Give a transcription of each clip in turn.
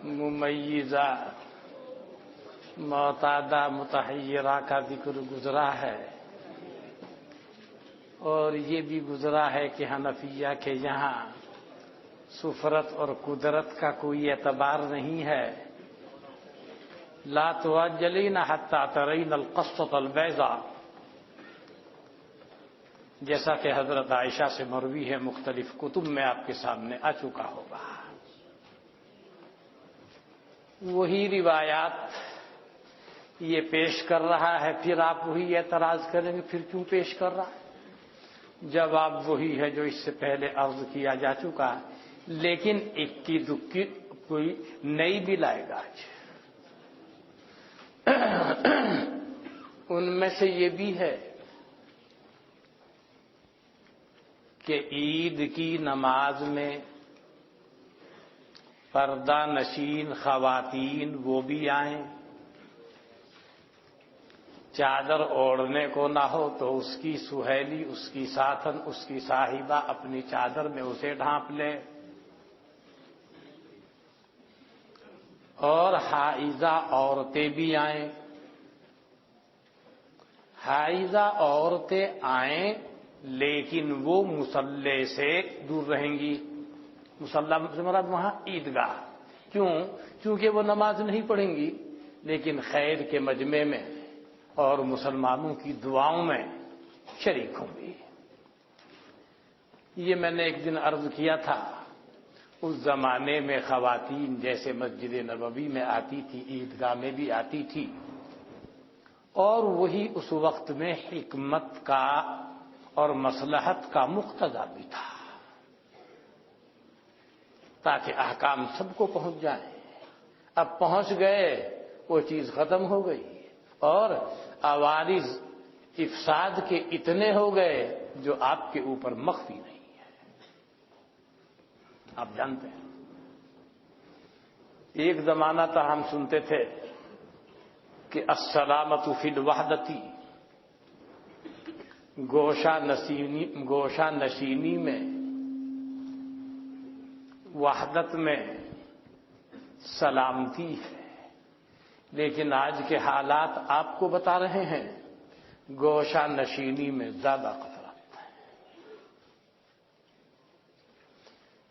ممیزہ معتادہ متحیرہ کا ذکر گزرا ہے، اور یہ بھی گزرا ہے کہ حنفیہ کے یہاں سفرت اور قدرت کا کوئی اعتبار نہیں ہے۔ لا تعجلین حتی ترین القصۃ البیضاء، جیسا کہ حضرت عائشہ سے مروی ہے، مختلف کتب میں آپ کے سامنے آ چکا ہوگا۔ وہی روایات یہ پیش کر رہا ہے، پھر آپ وہی اعتراض کریں گے پھر کیوں پیش کر رہا ہے؟ جواب وہی ہے جو اس سے پہلے عرض کیا جا چکا ہے، لیکن اکی دکی کوئی نئی بھی لائے گا آج۔ ان میں سے یہ بھی ہے کہ عید کی نماز میں پردہ نشین خواتین وہ بھی آئیں، چادر اوڑھنے کو نہ ہو تو اس کی سہیلی، اس کی ساتھن، اس کی صاحبہ اپنی چادر میں اسے ڈھانپ لے، اور حائضہ عورتیں بھی آئیں۔ حائضہ عورتیں آئیں لیکن وہ مصلی سے دور رہیں گی۔ مصلی سے مراد وہاں عیدگاہ، کیوں؟ کیونکہ وہ نماز نہیں پڑھیں گی لیکن خیر کے مجمع میں اور مسلمانوں کی دعاؤں میں شریک ہوں گی۔ یہ میں نے ایک دن عرض کیا تھا، اس زمانے میں خواتین جیسے مسجد نبوی میں آتی تھی، عیدگاہ میں بھی آتی تھی، اور وہی اس وقت میں حکمت کا اور مصلحت کا مقتضا بھی تھا، تاکہ احکام سب کو پہنچ جائیں۔ اب پہنچ گئے، وہ چیز ختم ہو گئی، اور عوارض افساد کے اتنے ہو گئے جو آپ کے اوپر مخفی نہیں ہے۔ آپ جانتے ہیں، ایک زمانہ تھا ہم سنتے تھے کہ السلامۃ فی الوحدتی، گوشہ نشینی میں، وحدت میں سلامتی ہے، لیکن آج کے حالات آپ کو بتا رہے ہیں گوشہ نشینی میں زیادہ خطرہ ہے۔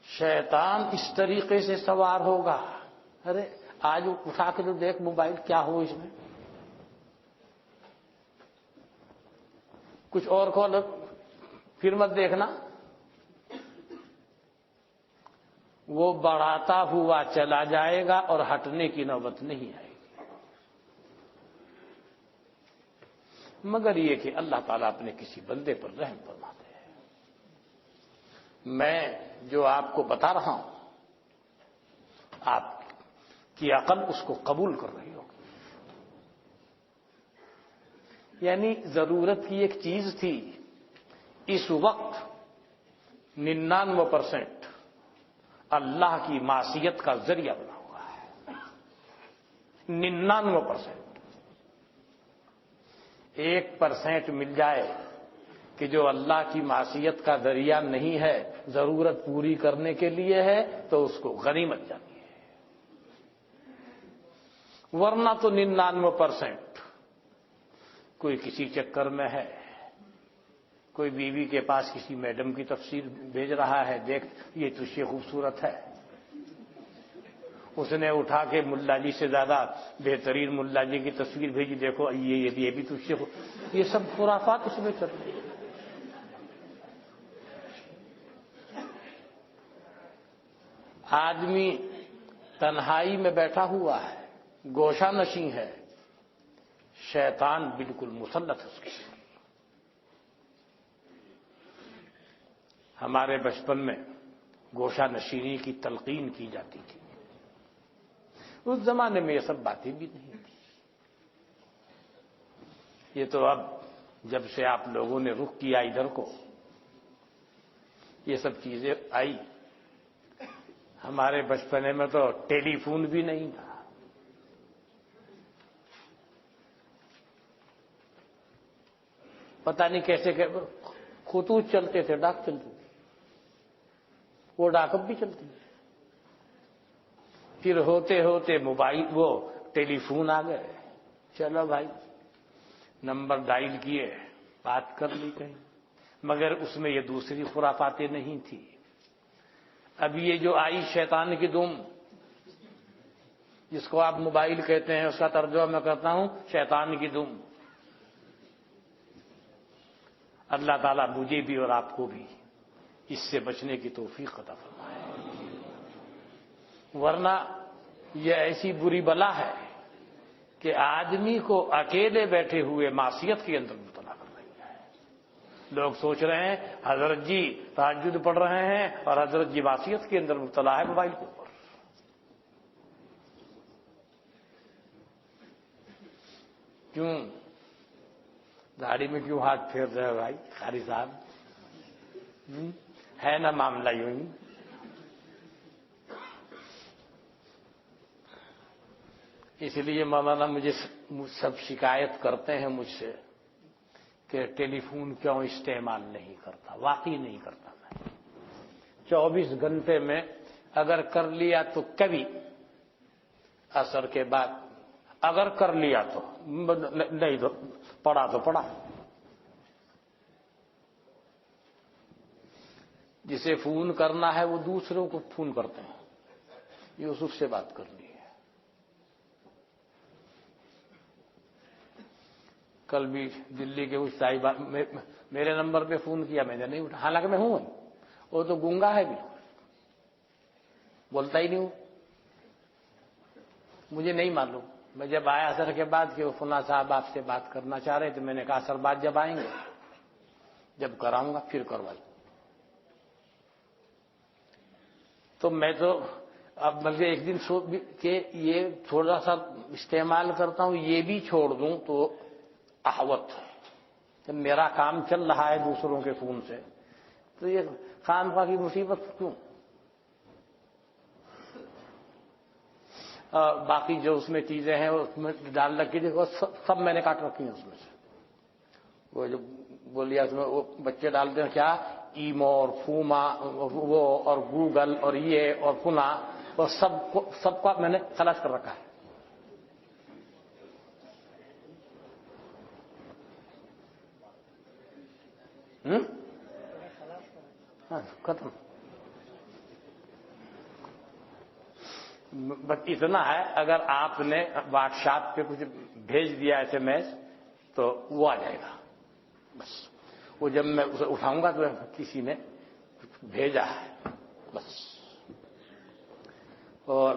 شیطان اس طریقے سے سوار ہوگا، ارے آج وہ اٹھا کے تو دیکھ موبائل کیا ہو اس میں، کچھ اور کھول، پھر مت دیکھنا۔ وہ بڑھاتا ہوا چلا جائے گا اور ہٹنے کی نوبت نہیں آئے گی، مگر یہ کہ اللہ تعالیٰ اپنے کسی بندے پر رحم فرماتے ہیں۔ میں جو آپ کو بتا رہا ہوں، آپ کی عقل اس کو قبول کر رہی ہوگی۔ یعنی ضرورت کی ایک چیز تھی، اس وقت 99% اللہ کی معصیت کا ذریعہ بنا ہوا ہے۔ 99%، 1% مل جائے کہ جو اللہ کی معصیت کا ذریعہ نہیں ہے، ضرورت پوری کرنے کے لیے ہے، تو اس کو غنیمت جانی ہے، ورنہ تو 99% کوئی کسی چکر میں ہے، کوئی بیوی کے پاس کسی میڈم کی تصویر بھیج رہا ہے، دیکھ یہ تجھ سے خوبصورت ہے، اس نے اٹھا کے ملا جی سے زیادہ بہترین ملا جی کی تصویر بھیجی، دیکھو یہ بھی تجھ سے یہ سب خرافات اس میں چل رہی ہیں۔ آدمی تنہائی میں بیٹھا ہوا ہے، گوشہ نشین ہے، شیطان بالکل مسلط ہے اس کے اوپر۔ ہمارے بچپن میں گوشہ نشینی کی تلقین کی جاتی تھی، اس زمانے میں یہ سب باتیں بھی نہیں تھی۔ یہ تو اب جب سے آپ لوگوں نے رخ کیا ادھر کو، یہ سب چیزیں آئی۔ ہمارے بچپنے میں تو ٹیلی فون بھی نہیں تھا، پتہ نہیں کیسے خطوط چلتے تھے، ڈاک چلتی تھی، وہ ڈاک اب بھی چلتی ہے۔ پھر ہوتے ہوتے موبائل وہ ٹیلی فون آ گئے، چلو بھائی نمبر ڈائل کیے، بات کر لی کہیں، مگر اس میں یہ دوسری خرافاتیں نہیں تھی۔ اب یہ جو آئی شیطان کی دم، جس کو آپ موبائل کہتے ہیں، اس کا ترجمہ میں کرتا ہوں شیطان کی دم۔ اللہ تعالیٰ مجھے بھی اور آپ کو بھی اس سے بچنے کی توفیق عطا فرمائے، ورنہ یہ ایسی بری بلا ہے کہ آدمی کو اکیلے بیٹھے ہوئے معصیت کے اندر مبتلا کر رہی ہے۔ لوگ سوچ رہے ہیں حضرت جی تہجد پڑھ رہے ہیں اور حضرت جی معصیت کے اندر مبتلا ہے موبائل کے اوپر۔ کیوں داڑھی میں کیوں ہاتھ پھیر رہے ہو بھائی قاری صاحب؟ ہے نا معاملہ یوں ہی۔ اس لیے مولانا مجھے سب شکایت کرتے ہیں مجھ سے کہ ٹیلی فون کیوں استعمال نہیں کرتا۔ واقعی نہیں کرتا میں، 24 گھنٹے میں اگر کر لیا تو کبھی عصر کے بعد، اگر کر لیا تو نہیں، تو پڑھا تو پڑھا۔ جسے فون کرنا ہے وہ دوسروں کو فون کرتے ہیں، یوسف سے بات کر لی ہے۔ کل بھی دلی کے اس صاحبہ میرے نمبر پہ فون کیا، میں نے نہیں اٹھا، حالانکہ میں ہوں، وہ تو گونگا ہے بھی، بولتا ہی نہیں ہوں، مجھے نہیں معلوم۔ میں جب آیا اثر کے بعد کہ وہ فلاں صاحب آپ سے بات کرنا چاہ رہے، تو میں نے کہا اثر بعد جب آئیں گے، جب کراؤں گا پھر کروائی۔ تو میں تو اب بلکہ ایک دن کہ یہ تھوڑا سا استعمال کرتا ہوں، یہ بھی چھوڑ دوں تو احوت ہے کہ میرا کام چل رہا ہے دوسروں کے فون سے، تو یہ خامخواہ کی مصیبت کیوں؟ باقی جو اس میں چیزیں ہیں اس میں ڈال رکھی تھی، وہ سب میں نے کاٹ رکھی ہیں اس میں سے۔ وہ جو بولیا اس میں وہ بچے ڈالتے ہیں کیا، ایمو اور فوما وہ اور گوگل اور یہ اور فنا، اور سب کو میں نے خلاص کر رکھا ہے۔ ختم۔ بس اتنا ہے، اگر آپ نے واٹس ایپ پہ کچھ بھیج دیا ایس ایم ایس تو وہ آ جائے گا، بس وہ جب میں اسے اٹھاؤں گا تو کسی نے بھیجا ہے بس۔ اور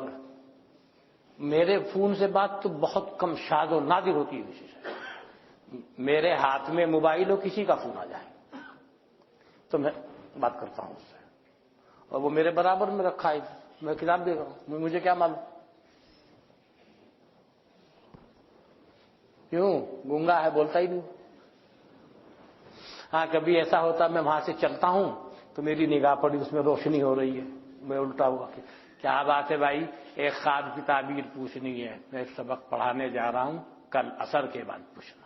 میرے فون سے بات تو بہت کم شاذ و نادر ہوتی ہے، کسی سے میرے ہاتھ میں موبائل ہو کسی کا فون آ جائے تو میں بات کرتا ہوں اس سے، اور وہ میرے برابر میں رکھا ہے، میں کتاب دے رہا ہوں، مجھے کیا معلوم؟ کیوں گونگا ہے، بولتا ہی نہیں۔ ہاں کبھی ایسا ہوتا میں وہاں سے چلتا ہوں تو میری نگاہ پڑی اس میں روشنی ہو رہی ہے، میں الٹا ہوا کہ کیا بات ہے بھائی، ایک خواب کی تعبیر پوچھنی ہے، میں ایک سبق پڑھانے جا رہا ہوں، کل عصر کے بعد پوچھنا۔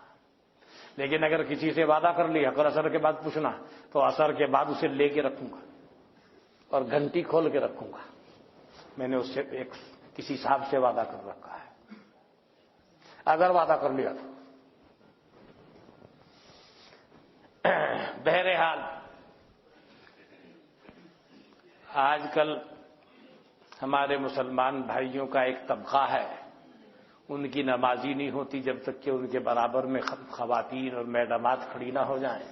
لیکن اگر کسی سے وعدہ کر لیا کل عصر کے بعد پوچھنا، تو عصر کے بعد اسے لے کے رکھوں گا اور گھنٹی کھول کے رکھوں گا۔ میں نے اس سے کسی صاحب سے وعدہ کر رکھا ہے، اگر وعدہ کر لیا تو۔ بہرحال آج کل ہمارے مسلمان بھائیوں کا ایک طبقہ ہے، ان کی نمازی نہیں ہوتی جب تک کہ ان کے برابر میں خواتین اور میڈمات کھڑی نہ ہو جائیں۔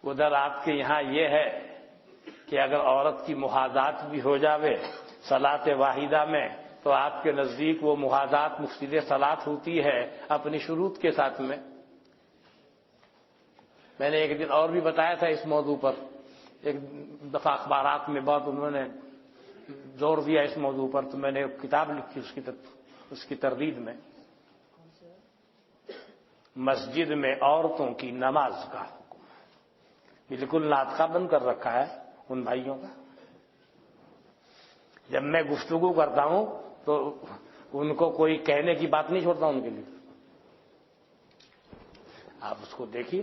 ادھر آپ کے یہاں یہ ہے کہ اگر عورت کی محاذات بھی ہو جاوے صلاۃ واحدہ میں تو آپ کے نزدیک وہ محاذات مفسد صلاۃ ہوتی ہے اپنی شروط کے ساتھ میں۔ میں نے ایک دن اور بھی بتایا تھا اس موضوع پر، ایک دفعہ اخبارات میں بہت انہوں نے زور دیا اس موضوع پر، تو میں نے ایک کتاب لکھی اس کی تردید میں، مسجد میں عورتوں کی نماز کا حکم، بالکل ناطقہ بند کر رکھا ہے ان بھائیوں کا۔ جب میں گفتگو کرتا ہوں تو ان کو کوئی کہنے کی بات نہیں چھوڑتا ان کے لیے، آپ اس کو دیکھیے،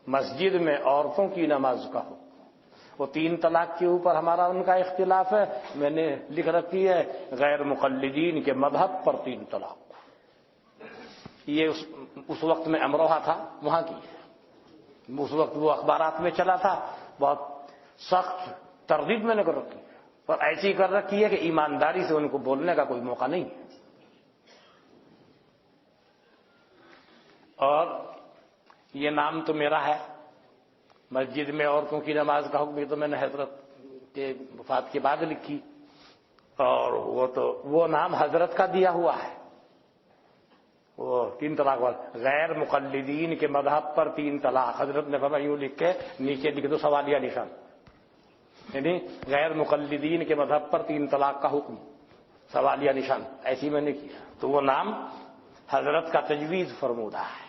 مسجد میں عورتوں کی نماز کا حکم، وہ 3 طلاق کے اوپر ہمارا ان کا اختلاف ہے، میں نے لکھ رکھی ہے غیر مقلدین کے مذہب پر 3 طلاق. یہ اس وقت میں امروہہ تھا وہاں کی ہے. اس وقت وہ اخبارات میں چلا تھا، بہت سخت تردید میں نے کر رکھی ہے، پر ایسی کر رکھی ہے کہ ایمانداری سے ان کو بولنے کا کوئی موقع نہیں ہے. اور یہ نام تو میرا ہے، مسجد میں عورتوں کی نماز کا حکم تو میں نے حضرت کے وفات کے بعد لکھی، اور وہ نام حضرت کا دیا ہوا ہے. وہ 3 طلاق والا غیر مقلدین کے مذہب پر 3 طلاق، حضرت نے فرمایا یوں لکھ کے نیچے لکھ دو سوالیہ نشان، یعنی غیر مقلدین کے مذہب پر 3 طلاق کا حکم سوالیہ نشان، ایسی میں نے کیا. تو وہ نام حضرت کا تجویز فرمودہ ہے.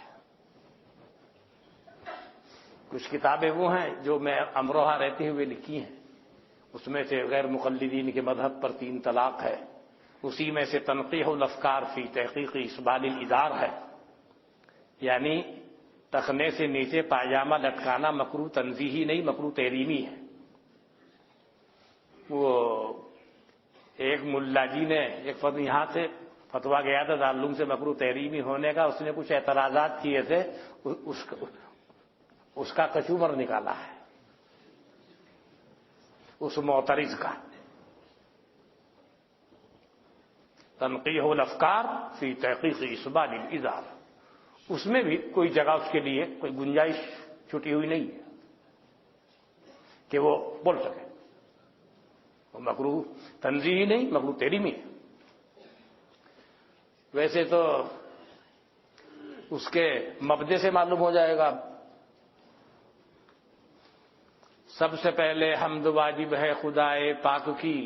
کچھ کتابیں وہ ہیں جو میں امروہہ رہتے ہوئے لکھی ہیں، اس میں سے غیر مقلدین کے مذہب پر 3 طلاق ہے. اسی میں سے تنقیح الافکار فی تحقیق اسبال الازار ہے، یعنی ٹخنے سے نیچے پائجامہ لٹکانا مکروہ تنزیہی نہیں، مکروہ تحریمی ہے. وہ ایک ملا جی نے ایک یہاں سے فتویٰ گیا تھا دارالعلوم سے مکروہ تحریمی ہونے کا، اس نے کچھ اعتراضات کیے تھے، اس کا کچومر نکالا ہے اس معترض کا. تنقیح الافکار فی تحقیق اسبال الازار، اس میں بھی کوئی جگہ اس کے لیے کوئی گنجائش چھٹی ہوئی نہیں ہے کہ وہ بول سکے. وہ مکروہ تنزیہی نہیں، مکروہ تحریمی ہے. ویسے تو اس کے مبدے سے معلوم ہو جائے گا. سب سے پہلے حمد واجب ہے خدائے پاک کی،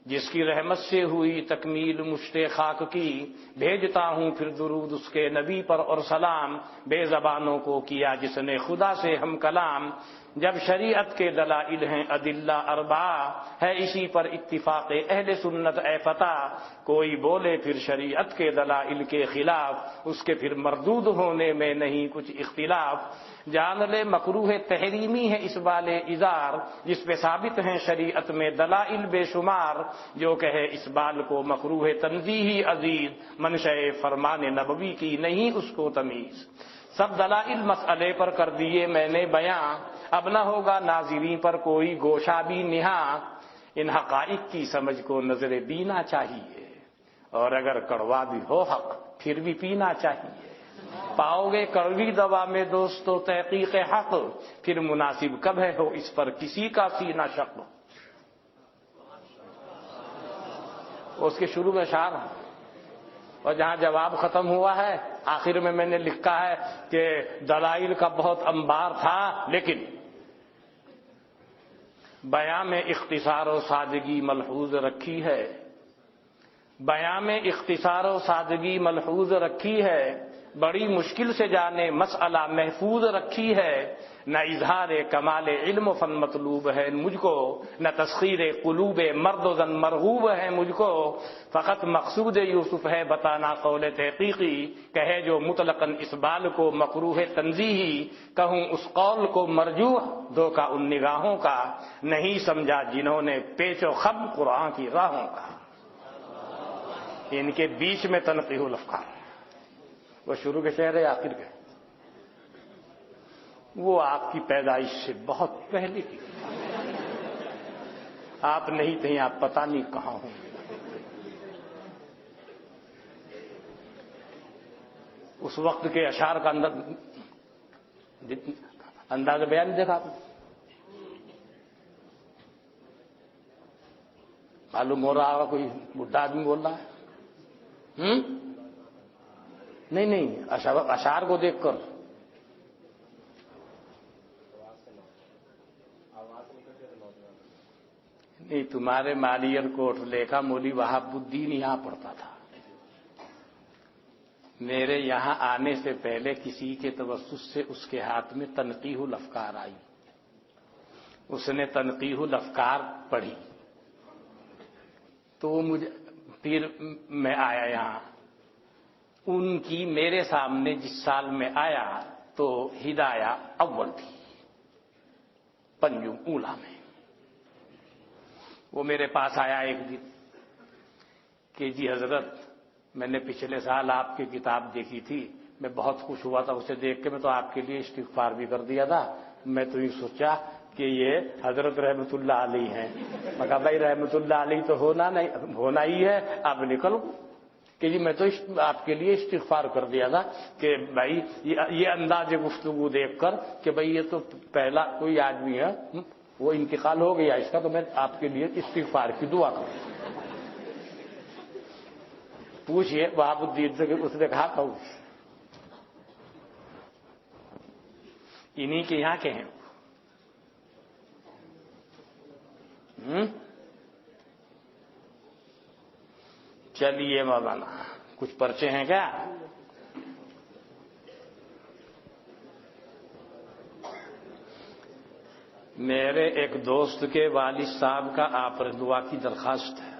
جس کی رحمت سے ہوئی تکمیل مشت خاک کی. بھیجتا ہوں پھر درود اس کے نبی پر اور سلام، بے زبانوں کو کیا جس نے خدا سے ہم کلام. جب شریعت کے دلائل ہیں ادلہ اربعہ، ہے اسی پر اتفاق اہل سنت اے فتح. کوئی بولے پھر شریعت کے دلائل کے خلاف، اس کے پھر مردود ہونے میں نہیں کچھ اختلاف. جان لے مکروہ تحریمی ہے اسبال ازار، جس پہ ثابت ہیں شریعت میں دلائل بے شمار. جو کہے اسبال کو مکروہ تنزیہی عزیز، منشأ فرمان نبوی کی نہیں اس کو تمیز. سب دلائل مسئلے پر کر دیے میں نے بیاں، اب نہ ہوگا ناظرین پر کوئی گوشہ بھی نہاں. ان حقائق کی سمجھ کو نظر بینا چاہیے، اور اگر کڑوا بھی ہو حق پھر بھی پینا چاہیے. پاؤ گے کڑوی دوا میں دوستو تحقیق حق، پھر مناسب کب ہے ہو اس پر کسی کا سینہ شق. اس کے شروع میں اشعار ہیں، اور جہاں جواب ختم ہوا ہے آخر میں نے لکھا ہے کہ دلائل کا بہت انبار تھا، لیکن بیان میں اختصار و سادگی ملحوظ رکھی ہے. بیان میں اختصار و سادگی ملحوظ رکھی ہے، بڑی مشکل سے جانے مسئلہ محفوظ رکھی ہے. نہ اظہار کمال علم و فن مطلوب ہے مجھ کو، نہ تسخیر قلوب مرد و زن مرغوب ہے مجھ کو. فقط مقصود یوسف ہے بتانا قول تحقیقی، کہے جو مطلقاً اسبال کو مکروہ تنزیہی. کہوں اس قول کو مرجوح، دھوکہ ان نگاہوں کا نہیں سمجھا جنہوں نے پیچ و خم قرآن کی راہوں کا. ان کے بیچ میں تنقیح الافکار، وہ شروع کے شعر ہے آخر کے، وہ آپ کی پیدائش سے بہت پہلے کی. آپ نہیں تھے، آپ پتہ نہیں کہاں ہوں. اس وقت کے اشعار کا انداز بیان دیکھا آپ نے، معلوم ہو رہا ہوگا کوئی بڈھا آدمی بول رہا ہے. نہیں اشعار کو دیکھ کر نہیں. تمہارے مالیئر کوٹ لیکھا مولی وہاب الدین یہاں پڑھتا تھا. میرے یہاں آنے سے پہلے کسی کے توسط سے اس کے ہاتھ میں تنقیح الافکار آئی، اس نے تنقیح الافکار پڑھی، تو مجھے پھر میں آیا یہاں. ان کی میرے سامنے جس سال میں آیا تو ہدایہ اول تھی، پنجم اولا میں. وہ میرے پاس آیا ایک دن کہ جی حضرت میں نے پچھلے سال آپ کی کتاب دیکھی تھی، میں بہت خوش ہوا تھا اسے دیکھ کے، میں تو آپ کے لیے استغفار بھی کر دیا تھا، میں تو یہ سوچا کہ یہ حضرت رحمت اللہ علیہ ہیں۔ میں کہا بھائی رحمت اللہ علیہ تو ہونا ہی ہے، اب نکلو کہ جی میں تو آپ کے لیے استغفار کر دیا تھا کہ بھائی یہ انداز گفتگو دیکھ کر کہ بھائی یہ تو پہلا کوئی آدمی ہے، وہ انتقال ہو گیا اس کا، تو میں آپ کے لیے استغفار کی دعا کروں۔ پوچھئے وہاب الدین سے، اس نے کہا کہ انہی کے یہاں کے ہیں۔ چلیے مولانا کچھ پرچے ہیں کیا؟ میرے ایک دوست کے والد صاحب کا آپ پر دعا کی درخواست ہے۔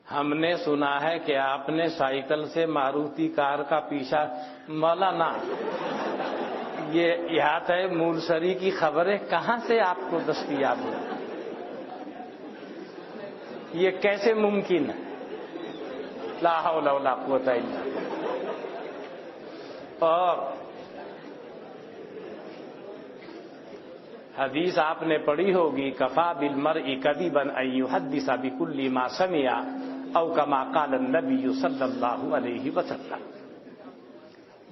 ہم نے سنا ہے کہ آپ نے سائیکل سے ماروتی کار کا پیچھا، مولانا یہ احاطہ مولسری کی خبریں کہاں سے آپ کو دستیاب ہو؟ یہ کیسے ممکن ہے؟ لا حول ولا قوت الا باللہ۔ اور حدیث آپ نے پڑھی ہوگی کفا بالمرء کذبا ان یحدث بکل ما سمع او کما قال النبی صلی اللہ علیہ وسلم۔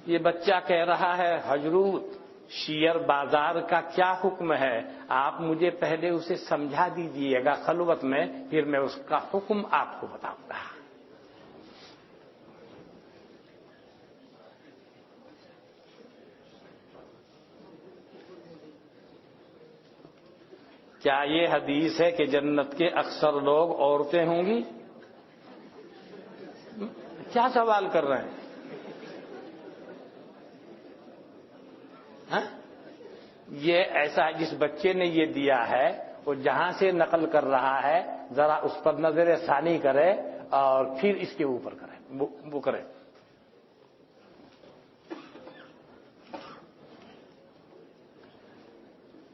یہ بچہ کہہ رہا ہے حضرت شیئر بازار کا کیا حکم ہے؟ آپ مجھے پہلے اسے سمجھا دیجئے گا خلوت میں، پھر میں اس کا حکم آپ کو بتاؤں گا۔ کیا یہ حدیث ہے کہ جنت کے اکثر لوگ عورتیں ہوں گی؟ کیا سوال کر رہے ہیں؟ یہ ایسا ہے جس بچے نے یہ دیا ہے وہ جہاں سے نقل کر رہا ہے ذرا اس پر نظر ثانی کرے اور پھر اس کے اوپر کرے، وہ کرے۔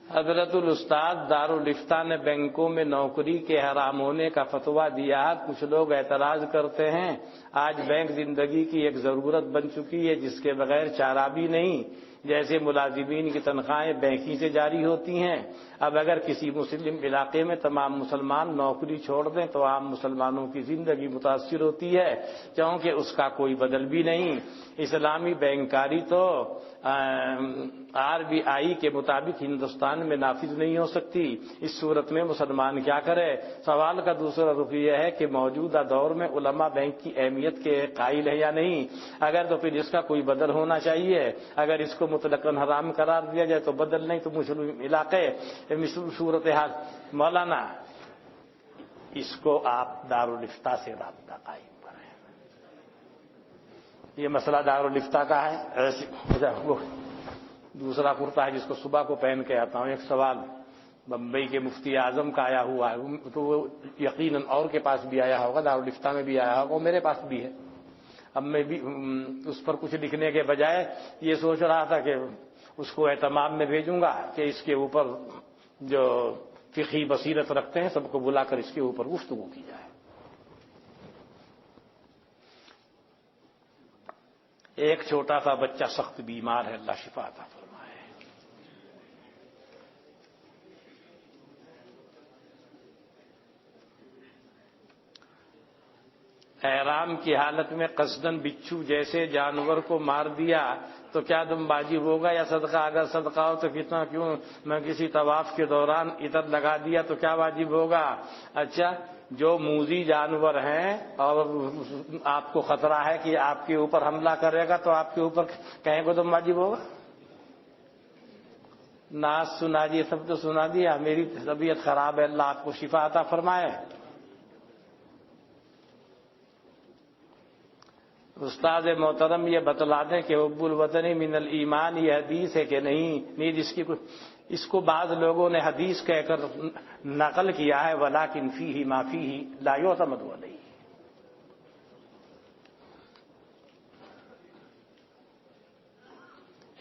حضرت الاستاذ دارالفتہ نے بینکوں میں نوکری کے حرام ہونے کا فتویٰ دیا۔ کچھ لوگ اعتراض کرتے ہیں آج بینک زندگی کی ایک ضرورت بن چکی ہے جس کے بغیر چارہ بھی نہیں، جیسے ملازمین کی تنخواہیں بینک ہی سے جاری ہوتی ہیں۔ اب اگر کسی مسلم علاقے میں تمام مسلمان نوکری چھوڑ دیں تو عام مسلمانوں کی زندگی متاثر ہوتی ہے کیونکہ اس کا کوئی بدل بھی نہیں۔ اسلامی بینکاری تو RBI کے مطابق ہندوستان میں نافذ نہیں ہو سکتی۔ اس صورت میں مسلمان کیا کرے؟ سوال کا دوسرا رخ یہ ہے کہ موجودہ دور میں علماء بینک کی اہمیت کے قائل ہیں یا نہیں؟ اگر تو پھر اس کا کوئی بدل ہونا چاہیے۔ اگر اس کو مطلقاً حرام قرار دیا جائے تو بدل نہیں تو مسلم علاقے صورتحال۔ مولانا اس کو آپ دارالفتہ سے رابطہ قائم کریں۔ یہ مسئلہ دارالفتہ کا ہے۔ ایسے دوسرا کرتا ہے جس کو صبح کو پہن کے آتا ہوں۔ ایک سوال بمبئی کے مفتی اعظم کا آیا ہوا ہے، تو وہ یقیناً اور کے پاس بھی آیا ہوگا، دارالفتہ میں بھی آیا ہوگا، وہ میرے پاس بھی ہے۔ اب میں بھی اس پر کچھ لکھنے کے بجائے یہ سوچ رہا تھا کہ اس کو اہتمام میں بھیجوں گا کہ اس کے اوپر جو فقہی بصیرت رکھتے ہیں سب کو بلا کر اس کے اوپر گفتگو کی جائے۔ ایک چھوٹا سا بچہ سخت بیمار ہے، اللہ شفا عطا فرمائے۔ احرام کی حالت میں قصدن بچھو جیسے جانور کو مار دیا تو کیا دم واجب ہوگا یا صدقہ؟ اگر صدقہ ہو تو کتنا؟ کیوں میں کسی طواف کے دوران عطر لگا دیا تو کیا واجب ہوگا؟ اچھا، جو موذی جانور ہیں اور آپ کو خطرہ ہے کہ آپ کے اوپر حملہ کرے گا تو آپ کے اوپر کہیں کو دم واجب ہوگا؟ ناز سنا دیے، سب تو سنا دیا، میری طبیعت خراب ہے، اللہ آپ کو شفا عطا فرمائے۔ استاد محترم یہ بتلا دیں کہ حب الوطن من الایمان یہ حدیث ہے کہ نہیں؟ اس کو بعض لوگوں نے حدیث کہہ کر نقل کیا ہے، ولیکن فیہ ما فیہ لا یعتمد علیہ۔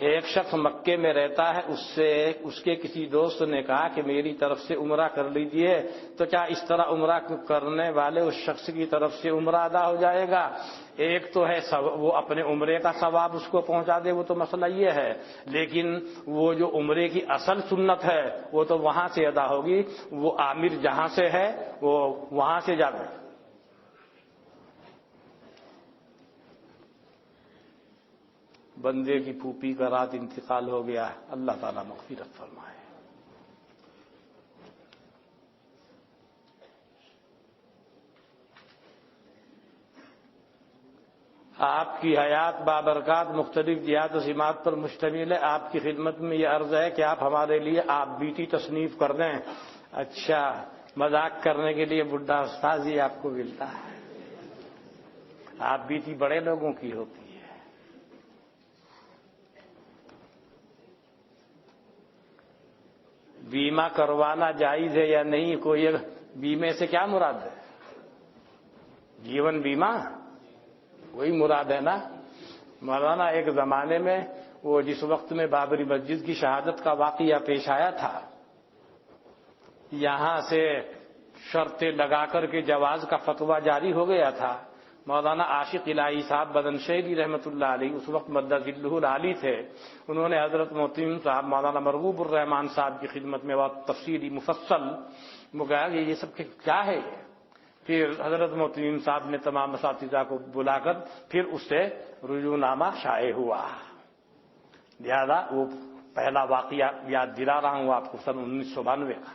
ایک شخص مکے میں رہتا ہے، اس کے کسی دوست نے کہا کہ میری طرف سے عمرہ کر لیجئے، تو کیا اس طرح عمرہ کرنے والے اس شخص کی طرف سے عمرہ ادا ہو جائے گا؟ ایک تو ہے وہ اپنے عمرے کا ثواب اس کو پہنچا دے، وہ تو مسئلہ یہ ہے، لیکن وہ جو عمرے کی اصل سنت ہے وہ تو وہاں سے ادا ہوگی، وہ عامر جہاں سے ہے وہ وہاں سے جاتا ہے۔ بندے کی پھوپھی کا رات انتقال ہو گیا، اللہ تعالیٰ مغفرت فرمائے۔ آپ کی حیات بابرکات مختلف جہات و سمات پر مشتمل ہے، آپ کی خدمت میں یہ عرض ہے کہ آپ ہمارے لیے آپ بیٹی تصنیف کر دیں۔ اچھا، مذاق کرنے کے لیے بڈھا استاذ ہی آپ کو ملتا ہے، آپ بیٹی بڑے لوگوں کی ہوتی ہے۔ بیمہ کروانا جائز ہے یا نہیں؟ کوئی بیمے سے کیا مراد ہے؟ جیون بیمہ وہی مراد ہے نا مولانا۔ ایک زمانے میں وہ جس وقت میں بابری مسجد کی شہادت کا واقعہ پیش آیا تھا، یہاں سے شرطیں لگا کر کے جواز کا فتویٰ جاری ہو گیا تھا۔ مولانا عاشق الہی صاحب بدنشیری رحمۃ اللہ علیہ اس وقت مدد ذلہ العالی تھے، انہوں نے حضرت محترم صاحب مولانا مرغوب الرحمان صاحب کی خدمت میں بہت تفصیلی مفصل کہا کہ یہ سب کیا ہے یہ؟ پھر حضرت محترم صاحب نے تمام اساتذہ کو بلا کر پھر اس سے رجوع نامہ شائع ہوا۔ لہذا وہ پہلا واقعہ یاد دلا رہا ہوں آپ کو، سن 1992 کا۔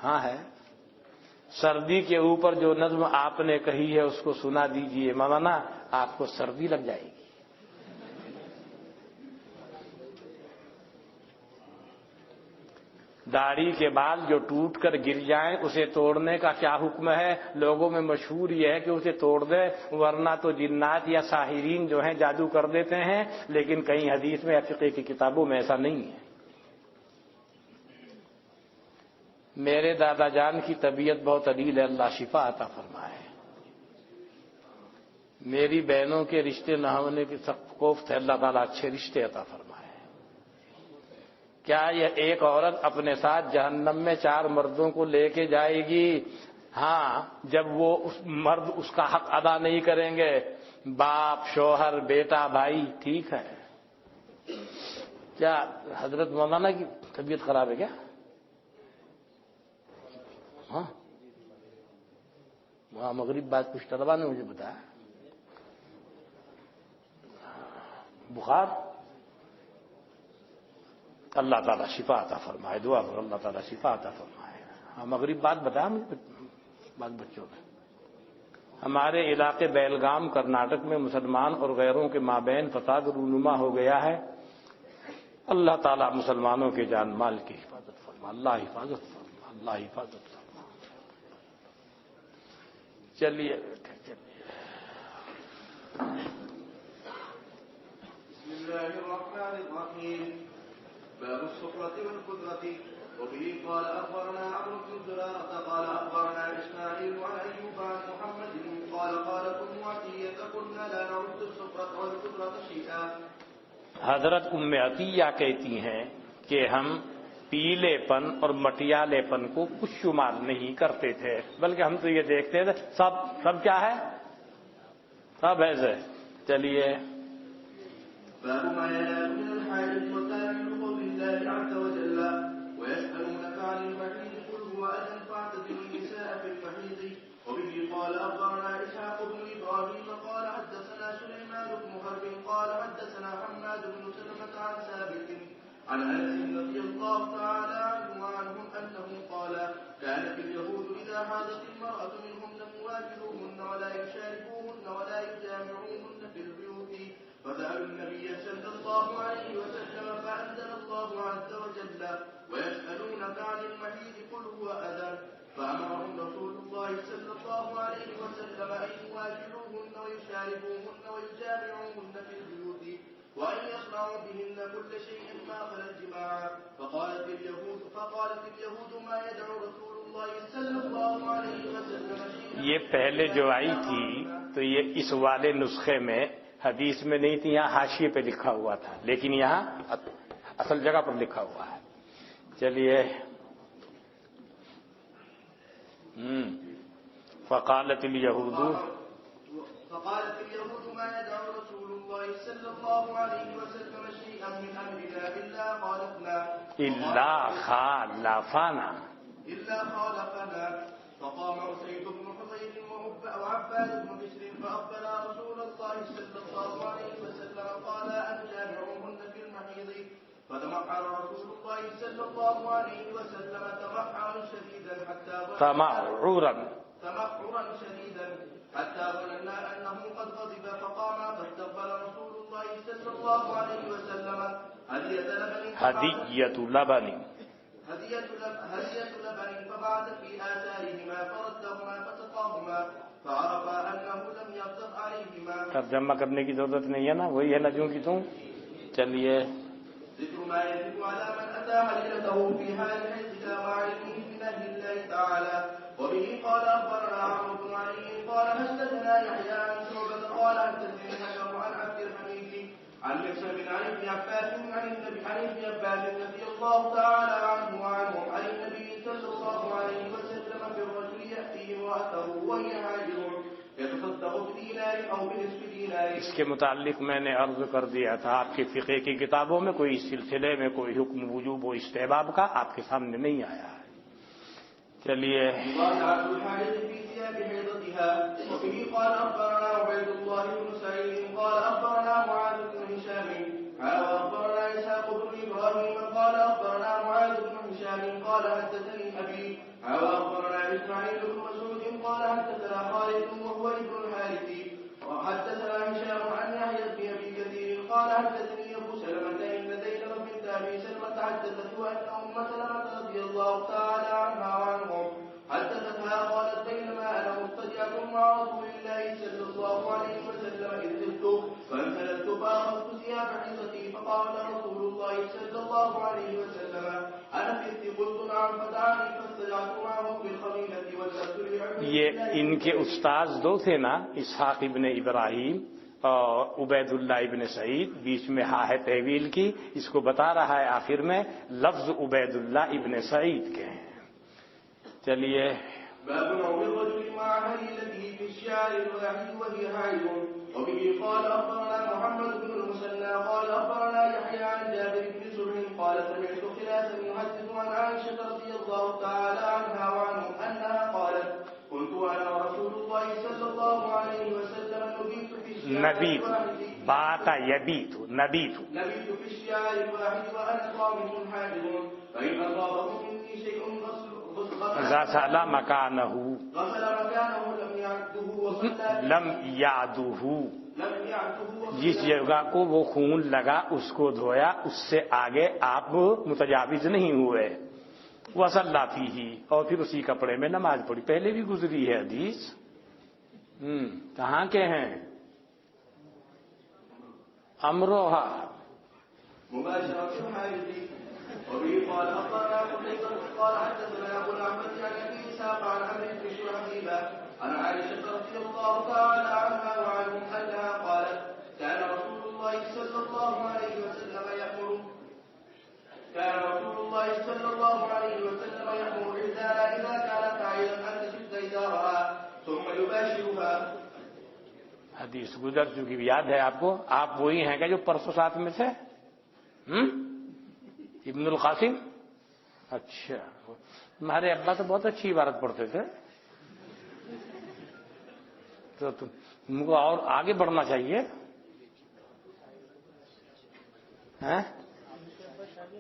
ہاں ہے، سردی کے اوپر جو نظم آپ نے کہی ہے اس کو سنا دیجئے مولانا، آپ کو سردی لگ جائے گی۔ داڑھی کے بال جو ٹوٹ کر گر جائیں اسے توڑنے کا کیا حکم ہے؟ لوگوں میں مشہور یہ ہے کہ اسے توڑ دے، ورنہ تو جنات یا ساحرین جو ہیں جادو کر دیتے ہیں، لیکن کئی حدیث میں فقہ کی کتابوں میں ایسا نہیں ہے۔ میرے دادا جان کی طبیعت بہت علیل ہے، اللہ شفا عطا فرمائے۔ میری بہنوں کے رشتے نہ ہونے کی سخت کوفت ہے، اللہ تعالیٰ اچھے رشتے عطا فرمائے۔ کیا یہ ایک عورت اپنے ساتھ جہنم میں 4 مردوں کو لے کے جائے گی؟ ہاں، جب وہ مرد اس کا حق ادا نہیں کریں گے، باپ، شوہر، بیٹا، بھائی، ٹھیک ہے۔ کیا حضرت مولانا کی طبیعت خراب ہے کیا؟ ہاں، وہاں مغرب بعد کچھ طلبا نے مجھے بتایا بخار۔ اللہ تعالیٰ شفا عطا فرمائے، دعا کرو اللہ تعالیٰ شفا عطا فرمائے۔ ہاں، مغرب بعد بتایا مجھے بعض بچوں نے۔ ہمارے علاقے بیلگام کرناٹک میں مسلمان اور غیروں کے مابین فساد رونما ہو گیا ہے، اللہ تعالیٰ مسلمانوں کے جان مال کی حفاظت فرما، اللہ حفاظت فرما، اللہ حفاظت فرما۔ چلیے بسم الله الرحمن الرحيم، باب السفرة والقدرة. وبه قال أخبرنا عمرو بن زرارة قال أخبرنا إسماعيل عن أيوب عن محمد قال قال أم عطية قلنا لا نعد السفرة والقدرة شيئا. حضرت ام عطیہ کہتی ہیں کہ ہم پیلے پن اور مٹیالے پن کو کچھ شمار نہیں کرتے تھے، بلکہ ہم تو یہ دیکھتے تھے سب کیا ہے، سب ایسے۔ چلیے باب ما ينال من الحائض وكان من قول الله عز وجل ويسألونك عن المحيض قل هو أذى فاعتزلوا النساء في المحيض. وبه قال أخبرنا إسحاق بن إبراهيم قال حدثنا سليمان بن حرب قال حدثنا حماد بن سلمة عن ثابت عن أنس رضي الله تعالى عنه وعنهم أنه قال كانت اليهود إذا حاضت المرأة منهن يواجهوهن ولا يشاركوهن ولا يجامعوهن في البيوت، فسألوا النبي صلى الله عليه وسلم فأنزل الله عز وجل ويسألونك عن المحيض قل هو أذى، فأمرهم رسول الله صلى الله عليه وسلم أن يواجهوهن ويشاركوهن ويجامعوهن في البيوت وأن يصنعوا بهن كل شيء ما خلا الجماع. فقالت اليهود ما يدعو رسول الله یہ پہلے جو آئی تھی تو یہ اس والے نسخے میں حدیث میں نہیں تھی، یہاں حاشیے پہ لکھا ہوا تھا، لیکن یہاں اصل جگہ پر لکھا ہوا ہے. چلیے. فقالت اليهود ما يدع رسول الله صلى الله عليه وسلم شيئا من امرنا الا خالفنا فقام أسيد بن حضير وعباد بن بشر فأقبل رسول الله صلى الله عليه وسلم قال أتجامعهن في المحيض فتمحر رسول الله صلى الله عليه وسلم تمحرا شديدا حتى ظننا أنه قد غضب فقام فاستقبل رسول الله صلى الله عليه وسلم هدية لبن فبعث في آثارهما فردهما فسقاهما فعرف أنه لم يغضب عليهما. ترجمہ کرنے کی ضرورت نہیں ہے نا، وہی ہے نجوم کی تم. چلیے. ذكر ما يجب على من أتى حليلته في حال الحيض إلى معلمه بنهي الله تعالى. وبه قال أخبرنا عمرو بن علي قال حدثنا يحيى عن شعبة قال حدثني هشام عن عبد الحميد عن مكسب عن ابن عباس رضي الله تعالى عنه وعنهم عن النبي صلى الله عليه وسلم في الرجل يأتيه امرأته وهي حاجر يتصدق بدينار أو بنصف دينار. اس کے متعلق میں نے عرض کر دیا تھا، آپ کی فقہ کی کتابوں میں کوئی اس سلسلے میں کوئی حکم وجوب و استحباب کا آپ کے سامنے نہیں آیا ہے. چلیے. وبه قال أخبرنا عبيد الله بن سعيد قال أخبرنا معاذ بن هشام وأخبرنا إسحاق بن إبراهيم قال أخبرنا معاذ بن هشام قال حدثني أبي وأخبرنا إسماعيل بن مسعود قال حدثنا خالد وهو ابن الحارث وحدثنا هشام عن يحيى بن أبي كثير قال حدثني أبو سلمة إن زينب بنت أبي سلمة حدثته أن أم سلمة رضي الله تعالى عنها وعنهم حدثتها قالت بينما أنا مضطجعة مع رسول الله صلى الله عليه وسلم إذ زلت فانسللت فأخذت ثياب حيضتي فقال رسول الله صلى الله عليه وسلم أنا كنت قلت نعم فدعاني فاستجعت معه بالخميلة والأسر. یہ ان کے استاذ دو تھے نا، اسحاق ابن ابراہیم اور عبید اللہ ابن سعید، بیچ میں ہا ہے تحویل کی. اس کو بتا رہا ہے آخر میں لفظ عبید اللہ ابن سعید کے ہیں. چلیے. باب نوم الرجل مع حليلته في الشعر الواحد وهي حائض. وبه قال أخبرنا محمد بن المثنى قال أخبرنا يحيى عن جابر بن سرح قال سمعت خلافا يحدث عن عائشة رضي الله تعالى عنها وعنهم أنها قالت كنت أنا ورسول الله صلى الله عليه وسلم نبيت في الشعر الواحد نبيت في الشعر الواحد وأنا صامت حائض فإن أصابه مني شيء غسل مکانہ لم یعدہ، جس جگہ کو وہ خون لگا اس کو دھویا، اس سے آگے آپ متجاوز نہیں ہوئے. وصلی فیہ، اور پھر اسی کپڑے میں نماز پڑھی. پہلے بھی گزری ہے حدیث. کہاں کے ہیں؟ امروہا. وبه قال أخبرنا قتيبة قال حدثنا أبو الأحمد عن أبي إسحاق عن عمرو بن شعيب عن عائشة رضي الله تعالى عنها وعنهم أنها قالت كان رسول الله صلى الله عليه وسلم يأمر إحدانا إذا كانت عائلا أن تشد إزارها ثم يباشرها. حدیث گزر چکی، یاد ہے آپ کو؟ آپ وہی ہیں کہ جو پرسوں ساتھ میں تھے؟ ابن القاسم. اچھا، تمہارے ابا تو بہت اچھی عبارت پڑھتے تھے، تو تم کو اور آگے بڑھنا چاہیے.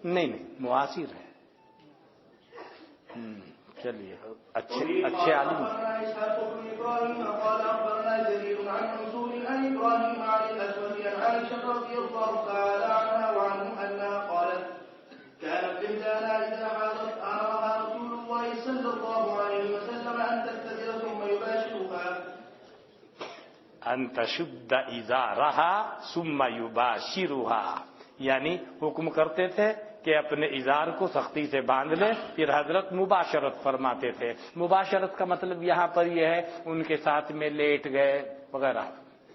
نہیں معاصر ہے. چلیے، اچھے عالم. كانت إحدانا إذا حاضت أمرها رسول الله صلى الله عليه وسلم أن تستتر ثم يباشرها. أن تشد إزارها ثم يباشرها، یعنی حکم کرتے تھے کہ اپنے ازار کو سختی سے باندھ لے، پھر حضرت مباشرت فرماتے تھے۔ مباشرت کا مطلب یہاں پر یہ ہے ان کے ساتھ میں لیٹ گئے وغیرہ،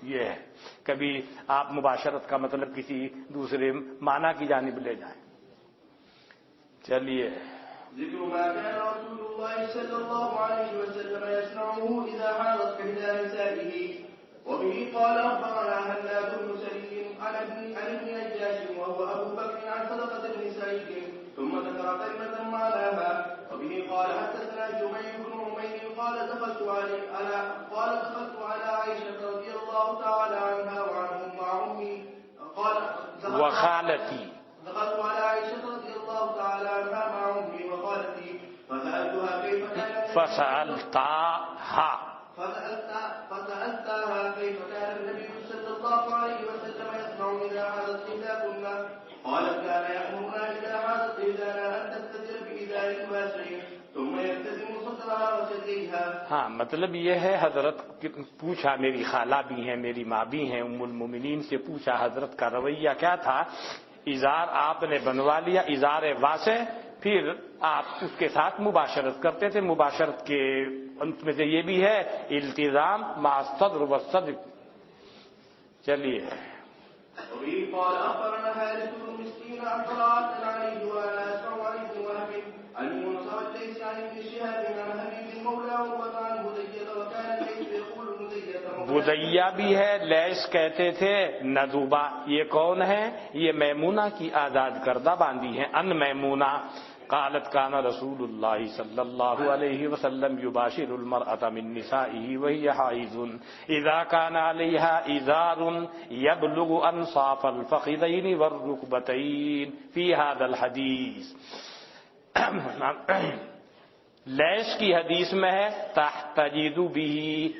یہ ہے۔ کبھی آپ مباشرت کا مطلب کسی دوسرے معنی کی جانب لے جائیں۔ چلیے، ذكر ما كان رسول الله صلى الله عليه وسلم يصنعه إذا حاضت إحدى نسائه. وبه قال أخبرنا هناد بن سري عن ابن نجاش وهو أبو بكر عن صدقة بن سعيد ثم ذكر كلمة معناها. وبه قال حدثنا جميل بن عمير قال دخلت على عائشة رضي الله تعالى عنها وعنهم مع أمي قال وخالتي دخلت على عائشة رضي الله تعالى عنها مع أمي وخالتي فسألتها كيف كان كيف كان النبي صلى الله عليه وسلم يصنع إذا حاضت إحداكن. قالت كان يأمرنا إذا حاضت إحدانا أن تستتر بإزار واسع ثم يلتزم صدرها وثديها. ہاں، مطلب یہ ہے حضرت پوچھا، میری خالہ بھی ہیں، میری ماں بھی ہیں، ام المومنین سے پوچھا حضرت کا رویہ کیا تھا۔ ازار آپ نے بنوا لیا، ازار واسع، پھر آپ اس کے ساتھ مباشرت کرتے تھے۔ مباشرت کے انت میں سے یہ بھی ہے التزام مع الصدر والصدر۔ چلیے، وبه قال أخبرنا حارث بن مسكين عن طلحة عليه وأنا أسمع عن ابن وهب عن يونس والليث عن ابن شهاب عن حبيب مولى عروة عن هدية وكان الليث يقول هدية بدیہ بھی ہے، لیس کہتے تھے نذوبہ۔ یہ کون ہے؟ یہ میمونہ کی آزاد کردہ باندی ہیں، ان میمونہ۔ قالت كان رسول الله صلى الله عليه وسلم يباشر المرأة من نسائه وهي حائض إذا كان عليها إزار يبلغ أنصاف الفخذين والركبتين في هذا الحديث۔ لیش کی حدیث میں ہے تحتجد به،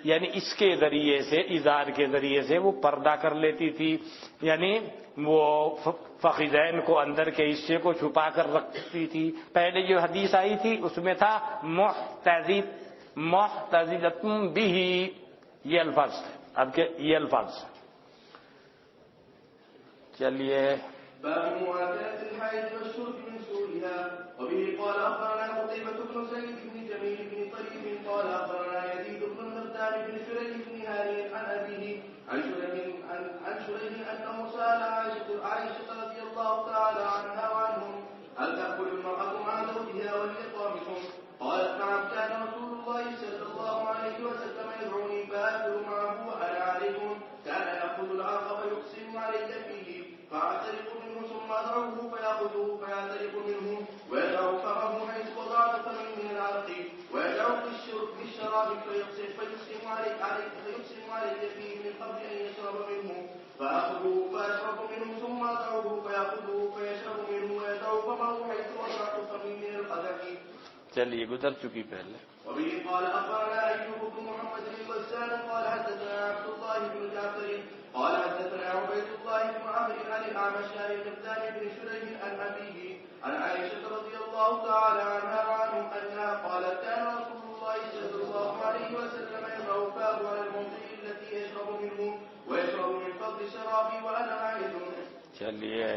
یعنی اس کے ذریعے سے، ازار کے ذریعے سے وہ پردہ کر لیتی تھی، یعنی وہ فخذین کو، اندر کے حصے کو چھپا کر رکھتی تھی۔ پہلے جو حدیث آئی تھی اس میں تھا محتجبۃ به، یہ الفاظ، اب کہ یہ الفاظ۔ چلیے، باب مواكبة الحائض والشرب من سورها. وبه قال أخبرنا قتيبة بن سعيد بن جميل بن طريف قال أخبرنا يزيد بن المردان بن شريح بن هاني عن أبيه عن شريح أنه سأل عائشة رضي الله تعالى عنها وعنهم هل تأكل المرأة مع زوجها وهي قامت؟ قالت نعم، كان رسول الله صلى الله عليه وسلم يدعوني فآكل معه وأنا عليكم. كان يأخذ العرق فيقسم علي فيه فأعترق منه ثم أضعه فيأخذه فيعترق منه ويدع فمه حيث وضعت فمن من العرق ويدع بالشراب فيقسم علي فيه من قبل أن يشرب منه فأخذه فأشرب منه ثم أضعه فيأخذه فيشرب منه ويدع فمه حيث وضعت فمن من القدح. چلیے، گزر چکی پہلے۔ وبه قال أخبرنا أيوب بن محمد بن غسان قال حدثنا عبد الله بن جعفر قال حدثنا عبيد الله بن عمرو عن الأعمش عن المقدام بن شريح عن أبيه عن عائشة رضي الله تعالى عنها وعنهم أنها قالت كان رسول الله صلى الله عليه وسلم يضع فاه على الموضع التي يشرب منه ويشرب من فضل شرابي وأنا حائض. چلیے،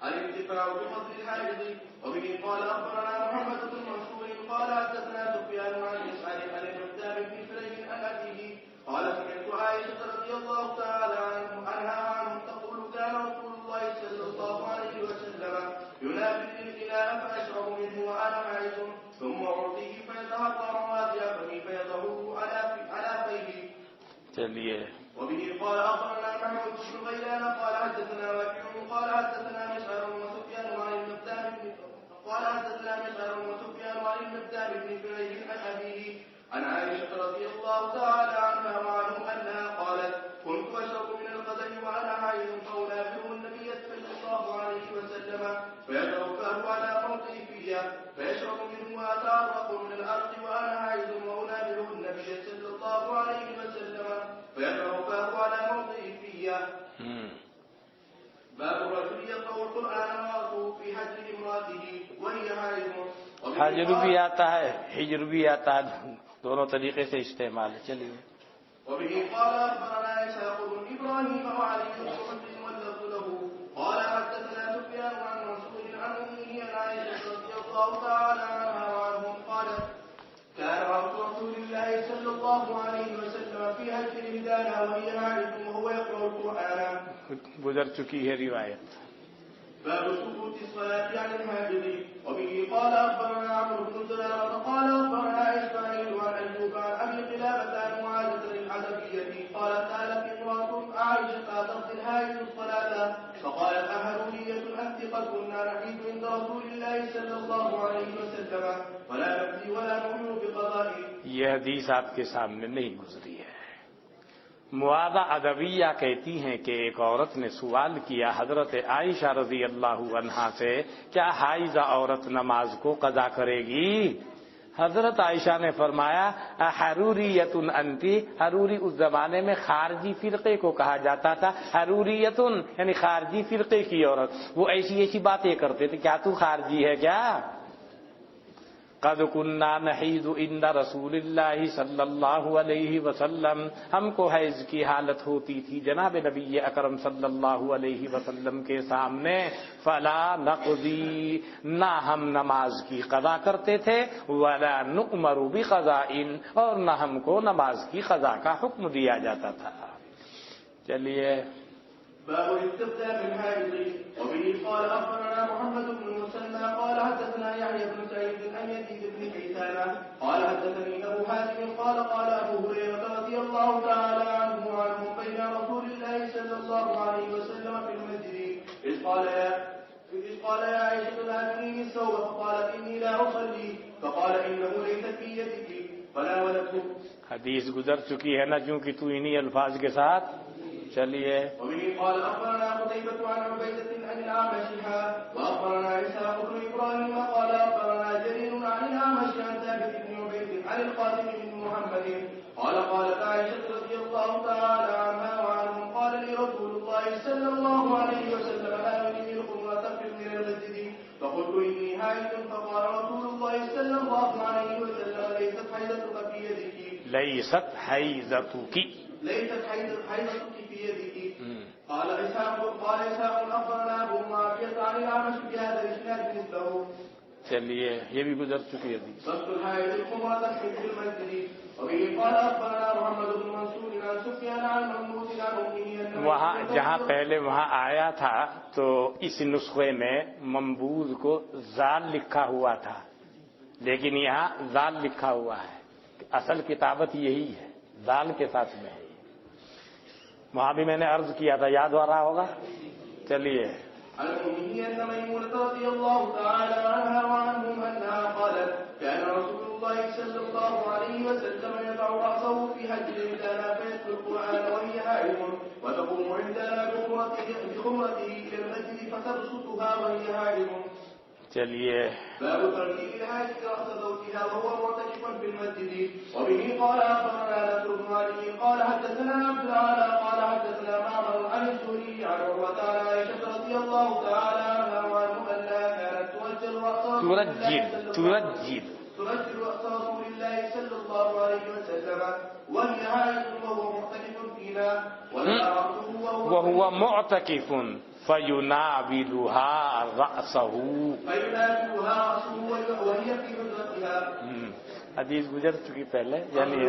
الانتفاع بفضل الحائض. وبه قال أخبرنا محمد بن منصور قال حدثنا سفيان عن مسعر عن المقدام بن شريح عن أبيه قال سمعت عائشة رضي الله تعالى عنها عنهم تقول كان رسول الله صلى الله عليه وسلم ينابذ الإناء فأشرب منه وأنا حائض ثم أعطيه فيتهطر مواضع فمي فيضعه على فيه. چلیے، وبه قال أخبرنا محمود بن غيلان قال حدثنا وكيع قال حدثنا مسعر وسفيان عن المقدام بن شريح عن أبيه عن عائشة رضي الله تعالى عنها وعنهم أنها قالت كنت أشرب من القدح وأنا حائض فأنابه النبي صلى الله عليه وسلم فيدعو فاه على موضع فيه فيشرب منه وأتعرق من الأرض وأنا حائض وأنابه النبي صلى الله عليه وسلم فيدعو فاه على موضع فيه. باب الرجل يقرأ القرآن ويقرأ في حجر امرأته وهي حائض. حجر بھی آتا ہے، حجر بھی آتا ہے، دونوں طریقے سے استعمال ہے۔ چلیے، وبه قال أخبرنا إسحاق بن إبراهيم وعلي بن مسلم واللفظ له قال حدثنا سفيان عن منصور عن أم الله تعالى عنها وعنهم قالت كان رسول الله صلى الله عليه وسلم في هجر الهدانا وهي عائد وهو يقرأ القرآن. گزر چکی ہے روایت. باب سقوط الصلاة عن الحاجب. وبه قال أخبرنا عمرو بن زرارة قال أخبرنا إسماعيل عن أيوب عن أبي قلابة عن معاذة الحنفية قالت سألت امرأة عائشة تقضي الحائض الصلاة فقالت أهرولية أنت قد كنا نحيد عند رسول الله صلى الله عليه وسلم ولا نقضي ولا نؤمن بقضائه. یہ حدیث آپ کے سامنے نہیں گزری ہے. معاذہ ادویہ کہتی ہیں کہ ایک عورت نے سوال کیا حضرت عائشہ رضی اللہ عنہا سے کیا حائضہ عورت نماز کو قضا کرے گی؟ حضرت عائشہ نے فرمایا حروریت انتی. حروری اس زمانے میں خارجی فرقے کو کہا جاتا تھا. حروریت یعنی خارجی فرقے کی عورت. وہ ایسی باتیں کرتے تھے. کیا تو خارجی ہے کیا؟ قد كنا نحيض عند رسول اللہ صلی اللہ علیہ وسلم. ہم کو حیض کی حالت ہوتی تھی جناب نبی اکرم صلی اللہ علیہ وسلم کے سامنے. فلا نقضی, نہ ہم نماز کی قضا کرتے تھے. ولا نؤمر بقضاء, اور نہ ہم کو نماز کی قضا کا حکم دیا جاتا تھا. چلیے. باب الاستفتاء بالحائض. وبه قال أخبرنا محمد بن المثنى قال حدثنا يحيى بن سعيد عن يزيد بن كيسان قال حدثني أبو حاتم قال قال أبو هريرة رضي الله تعالى عنه وعنهم بين رسول الله صلى الله عليه وسلم في المسجد إذ قال يا عائشة آتني الثوب فقالت إني لا أصلي فقال إنه ليس في يدك فناولته. حدیث گزر چکی ہے نا چونکہ تو انہی الفاظ کے ساتھ. چلیے. وبه قال أخبرنا قتيبة عن عبيدة عن الأعمش وأخبرنا إسحاق بن إبراهيم قال أخبرنا جرير عن الأعمش عن ثابت بن عبيد عن القاسم بن محمد قال قالت عائشة رضي الله تعالى عنها وعنهم قال لي رسول الله صلى الله عليه وسلم آمني الخمرة من المسجد فقلت إني حائض فقال رسول الله صلى الله عليه وسلم ليست حيضتك في يدك. ليست حيضتك في يدك. قال إسحاق أخبرنا أبو معاوية عن الأعمش بهذا الإسناد مثله. چلیے یہ بھی گزر چکی ہے. بسط الحائض الخمرة في المسجد. وبه قال أخبرنا محمد بن منصور عن سفيان عن محمود عن أمه. وہاں جہاں پہلے وہاں آیا تھا تو اس نسخے میں منبوذ کو زال لکھا ہوا تھا, لیکن یہاں زال لکھا ہوا ہے. اصل کتابت یہی ہے, زال کے ساتھ میں ہے. وہاں بھی میں نے عرض کیا تھا, یاد آ رہا ہوگا. چلیے. عن أمه أن ميمونة رضي الله تعالى عنها وعنهم أنها قالت كان رسول الله صلى الله عليه وسلم يضع رأسه في حجر الهدانا فيتلو القرآن وهي حائض وتقوم عندنا بخمرته إلى المسجد فتبسطها وهي حائض. چلیے. باب ترتيب الحائض رأس زوجها وهو معتكف في المسجد. وبه قال أخبرنا نصر بن علي قال حدثنا عبد الأعلى قال حدثنا معمر عن الزهري عن عروة عن عائشة رضي الله تعالى عنها وعنها أنها كانت ترجل رأس رسول الله صلى الله عليه وسلم وهي حائض وهو معتكف فينا وهو معتكف فيناولها رأسه وهي في حجرتها. حدیث گزر چکی پہلے. یعنی